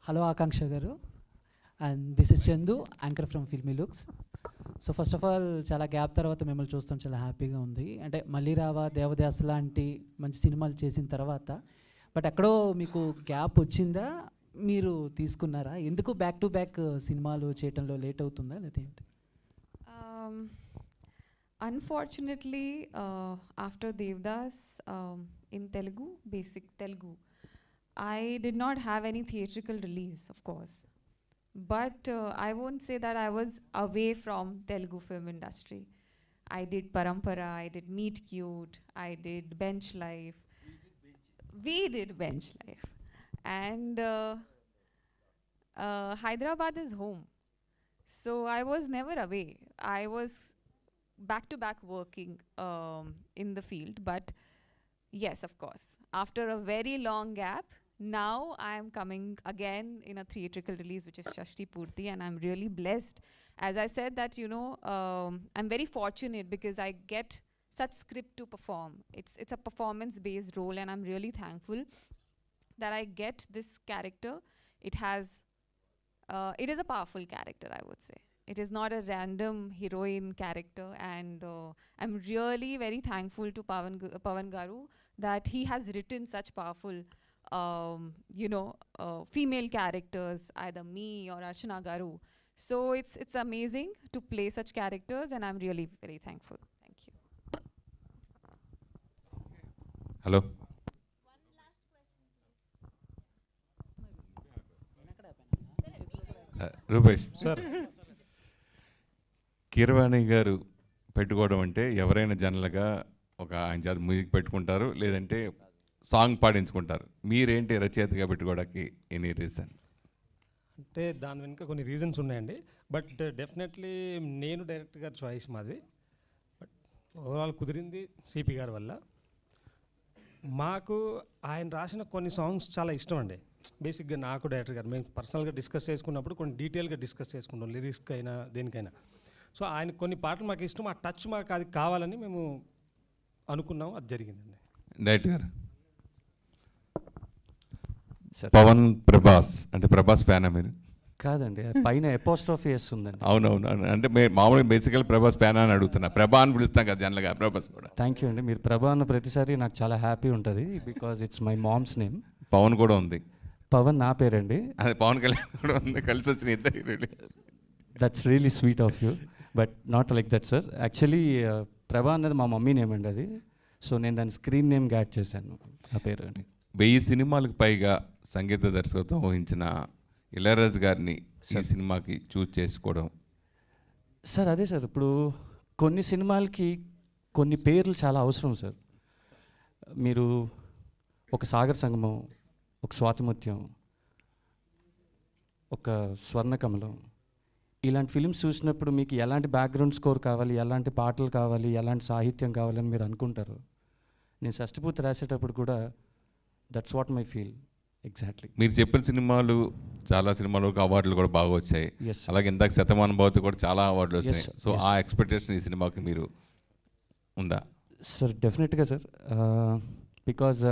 Hello Akanksha గారు, and this is Chandu, anchor from filmy looks. So first of all చాలా గ్యాప్ తర్వాత మిమ్మల్ని చూస్తాం, చాలా హ్యాపీగా ఉంది. అంటే మళ్ళీ రావా, దేవదాస్ లాంటి మంచి సినిమాలు చేసిన తర్వాత బట్ ఎక్కడో మీకు గ్యాప్ వచ్చిందా, మీరు తీసుకున్నారా? ఎందుకు బ్యాక్ టు బ్యాక్ సినిమాలు చేయటంలో లేట్ అవుతుందా లేదా ఏంటి? Unfortunately, after Devdas, in Telugu, basic Telugu, I did not have any theatrical release, of course. But I won't say that I was away from Telugu film industry. I did Parampara, I did Meet Cute, I did Bench Life. We did Bench Life. And Hyderabad is home. So I was never away. I was back to back working in the field. But yes, of course, after a very long gap, now I am coming again in a theatrical release, which is Shashti Purti, and I'm really blessed. As I said that, you know, I'm very fortunate because I get such script to perform. It's a performance-based role, and I'm really thankful that I get this character. It is a powerful character, I would say. It is not a random heroine character, and I'm really very thankful to Pavan Garu that he has written such powerful female characters, either me or Archana Garu. So it's amazing to play such characters, and I'm really very thankful. Thank you. Hello. Rupesh sir, Keeravani గారు పెట్టుకోవడం అంటే ఎవరైనా జనరల్గా ఒక ఆయన చేత మ్యూజిక్ పెట్టుకుంటారు, లేదంటే సాంగ్ పాడించుకుంటారు. మీరేంటి రచయితగా పెట్టుకోవడానికి ఎనీ రీజన్? అంటే దాని వెనుక కొన్ని రీజన్స్ ఉన్నాయండి. బట్ డెఫినెట్లీ నేను డైరెక్టర్ గారి చాయిస్ మాది. బట్ ఓవరాల్ కుదిరింది సిపి గారి వల్ల. మాకు ఆయన రాసిన కొన్ని సాంగ్స్ చాలా ఇష్టం అండి. బేసిక్గా నాకు డైరెక్టర్ గారు మేము పర్సనల్గా డిస్కస్ చేసుకున్నప్పుడు కొన్ని డీటెయిల్గా డిస్కస్ చేసుకుంటాం, లిరిక్స్కి అయినా దేనికైనా. సో ఆయన కొన్ని పాటలు మాకు ఇష్టం, ఆ టచ్ మాకు అది కావాలని మేము అనుకున్నాం, అది జరిగిందండి. డైరెక్టర్ గారు పవన్ ప్రభాస్ అంటే ప్రభాస్ ఫ్యానా మీరు? కాదండి, పైన ఎపోస్ట్రోఫీ వేస్తుందండి. అవునవును, అంటే మామూలుగా బేసికల్ ప్రభాస్ ఫ్యానా అని అడుగుతున్నా. ప్రభా అని పిలుస్తాం కదా జనరల్గా, ప్రభాస్ కూడా. థ్యాంక్ యూ అండి. మీరు ప్రభా అన్న ప్రతిసారి నాకు చాలా హ్యాపీ ఉంటుంది, because it's my mom's name. Pavan కూడా ఉంది. పవన్ నా పేరండి. అది పవన్ కళ్యాణ్ కూడా ఉంది, కలిసి వచ్చిన ఇద్దరు. That's really sweet of you, but not like that sir. Actually ప్రభా అన్నది మా మమ్మీ నేమ్ అండి అది. సో నేను దాని స్క్రీన్ నేమ్ యాడ్ చేశాను ఆ పేరు అండి. 1000 సినిమాలకు పైగా సంగీత దర్శకత్వం వహించిన ఇళయరాజు గారిని ఈ సినిమాకి చూస్ చేసుకోవడం సార్, అదే సార్, ఇప్పుడు కొన్ని సినిమాలకి కొన్ని పేర్లు చాలా అవసరం సార్. మీరు ఒక సాగర్ సంగమం, ఒక స్వాతిముత్యం, ఒక స్వర్ణకమలం, ఇలాంటి ఫిలిమ్స్ చూసినప్పుడు మీకు ఎలాంటి బ్యాక్గ్రౌండ్ స్కోర్ కావాలి, ఎలాంటి పాటలు కావాలి, ఎలాంటి సాహిత్యం కావాలని మీరు అనుకుంటారు. నేను షష్టిపూర్తి రాసేటప్పుడు కూడా that's what my feel exactly. మీరు చెప్పిన సినిమాలు చాలా సినిమాలకు అవార్డులు కూడా బాగా వచ్చాయి. అలాగే ఇందాక శతమానం భవతి కూడా చాలా అవార్డులు వచ్చాయి. సో ఆ ఎక్స్పెక్టేషన్ ఈ సినిమాకి మీరు ఉందా? సార్ డెఫినెట్గా సార్, బికాజ్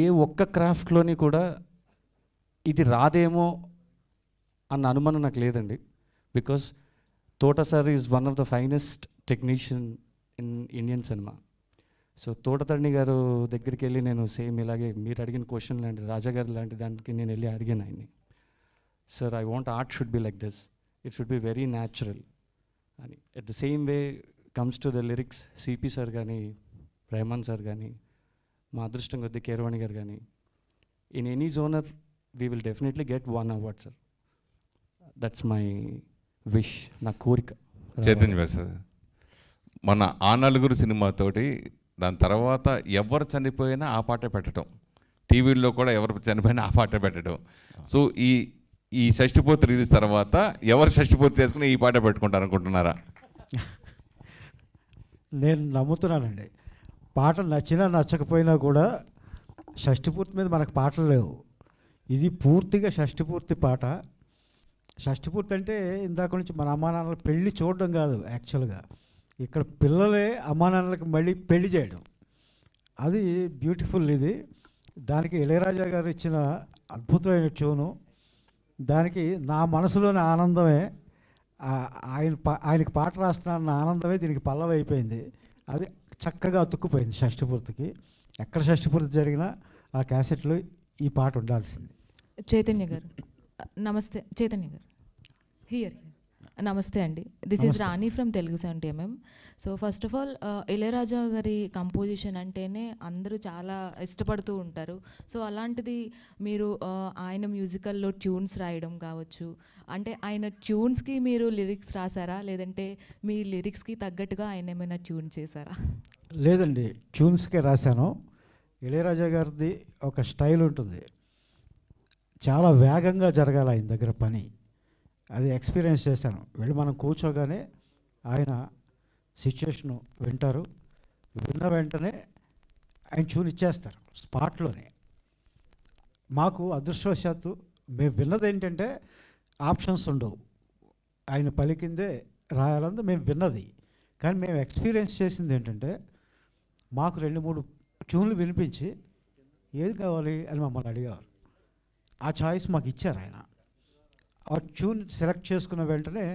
ఏ ఒక్క క్రాఫ్ట్లోని కూడా ఇది రాదేమో అన్న అనుమానం నాకు లేదండి. బికాజ్ తోట sir is one of the finest technician in Indian cinema. So Thota Tharani గారు దగ్గరికి వెళ్ళి నేను సేమ్ ఇలాగే మీరు అడిగిన క్వశ్చన్ లాంటి రాజా గారు లాంటి దానికి నేను వెళ్ళి అడిగాను ఆయన్ని, sir I want art should be like this, it should be very natural అని. At the same way comes to the lyrics, CP sir కానీ రెహమాన్ సార్ కానీ మా అదృష్టం కొద్ది కీరవాణి గారు కానీ, in any genre we will definitely get 1 award sir. That's my wish, నా కోరిక. చైతన్య ప్రసాద్, మన ఆ నలుగురు సినిమాతోటి దాని తర్వాత ఎవరు చనిపోయినా ఆ పాటే పెట్టడం, టీవీల్లో కూడా ఎవరు చనిపోయినా ఆ పాటే పెట్టడం. సో ఈ ఈ షష్టిపూర్తి రిలీజ్ తర్వాత ఎవరు షష్టిపూర్తి చేసుకుని ఈ పాట పెట్టుకుంటారు అనుకుంటున్నారా? నేను నమ్ముతున్నానండి, పాట నచ్చినా నచ్చకపోయినా కూడా షష్టిపూర్తి మీద మనకు పాటలు లేవు. ఇది పూర్తిగా షష్టిపూర్తి పాట. షష్టిపూర్తి అంటే ఇందాక నుంచి మన అమ్మా నాన్నల పెళ్ళి చూడడం కాదు, యాక్చువల్గా ఇక్కడ పిల్లలే అమ్మా నాన్నలకి మళ్ళీ పెళ్లి చేయడం, అది బ్యూటిఫుల్. ఇది దానికి ఇళయరాజా గారు ఇచ్చిన అద్భుతమైన ట్యూను, దానికి నా మనసులోని ఆనందమే, ఆయనకి పాట రాస్తున్న ఆనందమే దీనికి పల్లవి అయిపోయింది. అది చక్కగా అతుక్కుపోయింది షష్టిపూర్తికి. ఎక్కడ షష్టిపూర్తి జరిగినా ఆ క్యాసెట్లో ఈ పాట ఉండాల్సింది. చైతన్య గారు నమస్తే. చైతన్య గారు హియర్. నమస్తే అండి, this is Rani from Telugu 70mm. So first of all Ilaiyaraaja గారి కంపోజిషన్ అంటేనే అందరూ చాలా ఇష్టపడుతూ ఉంటారు. సో అలాంటిది మీరు ఆయన మ్యూజికల్లో ట్యూన్స్ రాయడం కావచ్చు, అంటే ఆయన ట్యూన్స్కి మీరు లిరిక్స్ రాసారా, లేదంటే మీ లిరిక్స్కి తగ్గట్టుగా ఆయన ఏమైనా ట్యూన్ చేశారా? లేదండి, ట్యూన్స్కే రాశాను. ఇళయరాజా గారిది ఒక స్టైల్ ఉంటుంది, చాలా వేగంగా జరగాలి ఆయన దగ్గర పని, అది ఎక్స్పీరియన్స్ చేశాను. వెళ్ళి మనం కూర్చోగానే ఆయన సిచ్యుయేషను వింటారు, విన్న వెంటనే ఆయన ట్యూన్ ఇచ్చేస్తారు స్పాట్లోనే. మాకు అదృష్టవశాత్తు మేము విన్నది ఏంటంటే ఆప్షన్స్ ఉండవు, ఆయన పలికిందే రాయాలంటే మేము విన్నది. కానీ మేము ఎక్స్పీరియన్స్ చేసింది ఏంటంటే మాకు 2-3 ట్యూన్లు వినిపించి ఏది కావాలి అని మమ్మల్ని అడిగారు. ఆ చాయిస్ మాకు ఇచ్చారు ఆయన. ఆ ట్యూన్ సెలెక్ట్ చేసుకున్న వెంటనే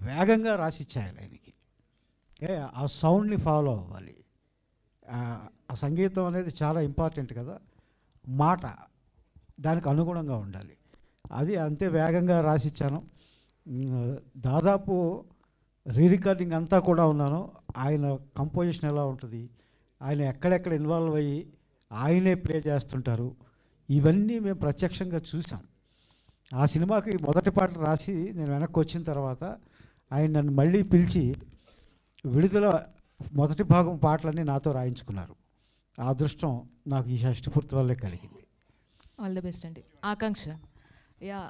వేగంగా రాసి ఇచ్చేయాలి ఆయనకి. ఆ సౌండ్ని ఫాలో అవ్వాలి. ఆ సంగీతం అనేది చాలా ఇంపార్టెంట్ కదా, మాట దానికి అనుగుణంగా ఉండాలి. అది అంతే వేగంగా రాసిచ్చాను. దాదాపు రికార్డింగ్ అంతా కూడా ఉన్నాను. ఆయన కంపోజిషన్ ఎలా ఉంటుంది, ఆయన ఎక్కడెక్కడ ఇన్వాల్వ్ అయ్యి ఆయనే ప్లే చేస్తుంటారు, ఇవన్నీ మేము ప్రత్యక్షంగా చూసాం. ఆ సినిమాకి మొదటి పాట రాసి నేను వెనక్కి వచ్చిన తర్వాత ఆయన నన్ను మళ్ళీ పిలిచి విడుదల మొదటి భాగం పాటలన్నీ నాతో రాయించుకున్నారు. ఆ అదృష్టం నాకు ఈ షష్టిపూర్తి వల్లే కలిగింది. ఆల్ ది బెస్ట్ అండి. ఆకాంక్ష. యా,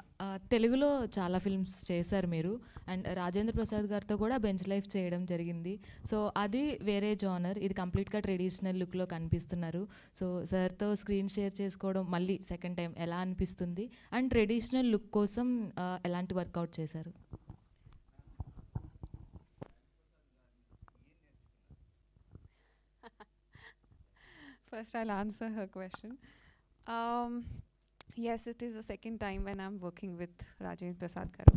తెలుగులో చాలా ఫిల్మ్స్ చేశారు మీరు, అండ్ రాజేంద్ర ప్రసాద్ గారితో కూడా బెంచ్ లైఫ్ చేయడం జరిగింది. సో అది వేరే జానర్, ఇది కంప్లీట్గా ట్రెడిషనల్ లుక్లో కనిపిస్తున్నారు. సో సార్తో స్క్రీన్ షేర్ చేసుకోవడం మళ్ళీ సెకండ్ టైం ఎలా అనిపిస్తుంది, అండ్ ట్రెడిషనల్ లుక్ కోసం ఎలాంటి వర్కౌట్ చేశారు? First, I'll answer her question. Yes, it is the second time when I'm working with Rajendra Prasad Garu.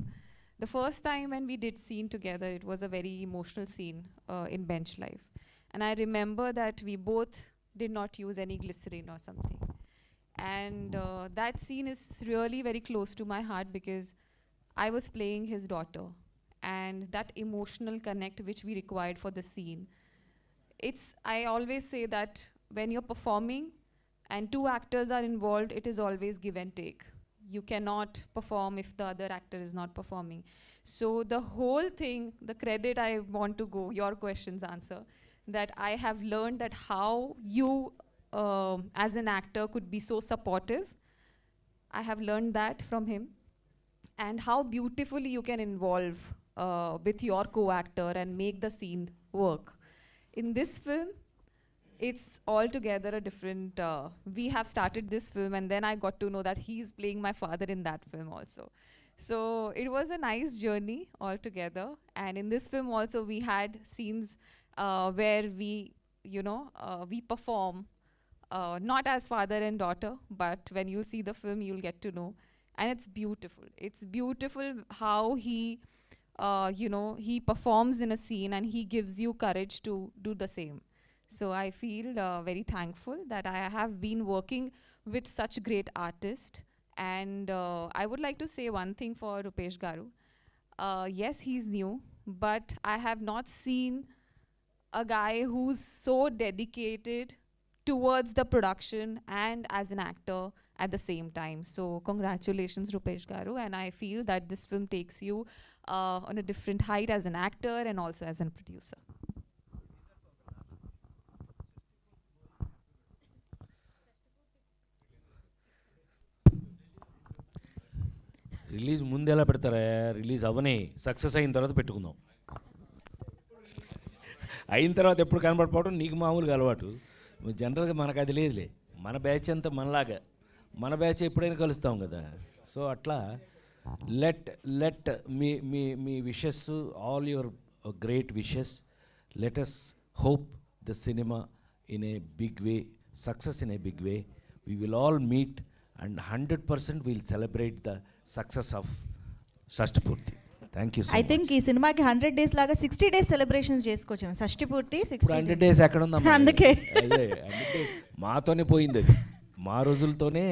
The first time when we did scene together, it was a very emotional scene in Bench Life. And I remember that we both did not use any glycerin or something. And that scene is really very close to my heart because I was playing his daughter. And that emotional connect which we required for the scene. I always say that when you're performing and 2 actors are involved, it is always give and take. You cannot perform if the other actor is not performing. So the whole thing, the credit I want to go, your question's answer, that I have learned that how you as an actor could be so supportive. I have learned that from him. And how beautifully you can involve with your co-actor and make the scene work. In this film, it's altogether a different, we have started this film and then I got to know that he's playing my father in that film also. So it was a nice journey altogether. And in this film also we had scenes where we, we perform not as father and daughter, but when you'll see the film, you'll get to know. And it's beautiful. It's beautiful how he, he performs in a scene and he gives you courage to do the same. So I feel very thankful that I have been working with such great artists. And I would like to say one thing for Rupesh Garu. Yes, he's new, but I have not seen a guy who's so dedicated towards the production and as an actor at the same time. So congratulations, Rupesh Garu. And I feel that this film takes you on a different height as an actor and also as a producer. Release ముందు ఎలా పెడతారా? రిలీజ్ అవనే సక్సెస్ అయిన తర్వాత పెట్టుకుందాం. అయిన తర్వాత ఎప్పుడు కనబడిపోవడం నీకు మామూలుగా అలవాటు. జనరల్గా మనకు అది లేదులే. మన బ్యాచ్ అంతా మనలాగా, మన బ్యాచ్ ఎప్పుడైనా కలుస్తాం కదా. సో అట్లా let me wishes, all your great wishes, let us hope the cinema in a big way, success in a big way. We will all meet and 100% we'll celebrate the success of షష్ఠి పూర్తి. Thank you. ఐ థింక్ ఈ సినిమాకి 100 days లాగా 60 days సెలబ్రేషన్స్ చేసుకోవచ్చు. షష్ఠి పూర్తి 100 days ఎక్కడ ఉందమ్మా? అందుకే అదే మాతోనే పోయింది అది. మా రోజులతోనే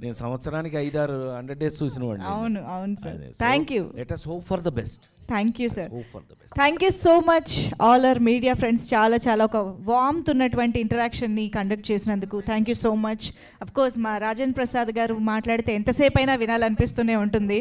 నేను సంవత్సరానికి 5-6 100 days చూసిన వాడిని. అవును అవును sir. Thank you. Let us hope for the best. Thank you sir. Hope for the best. Thank you so much all our media friends. చాలా ఒక వార్మ్త్ ఉన్నటువంటి ఇంటరాక్షన్ని కండక్ట్ చేసినందుకు thank you so much. Of course మా రాజేంద్ర ప్రసాద్ గారు మాట్లాడితే ఎంతసేపు అయినా వినాలనిపిస్తూనే ఉంటుంది.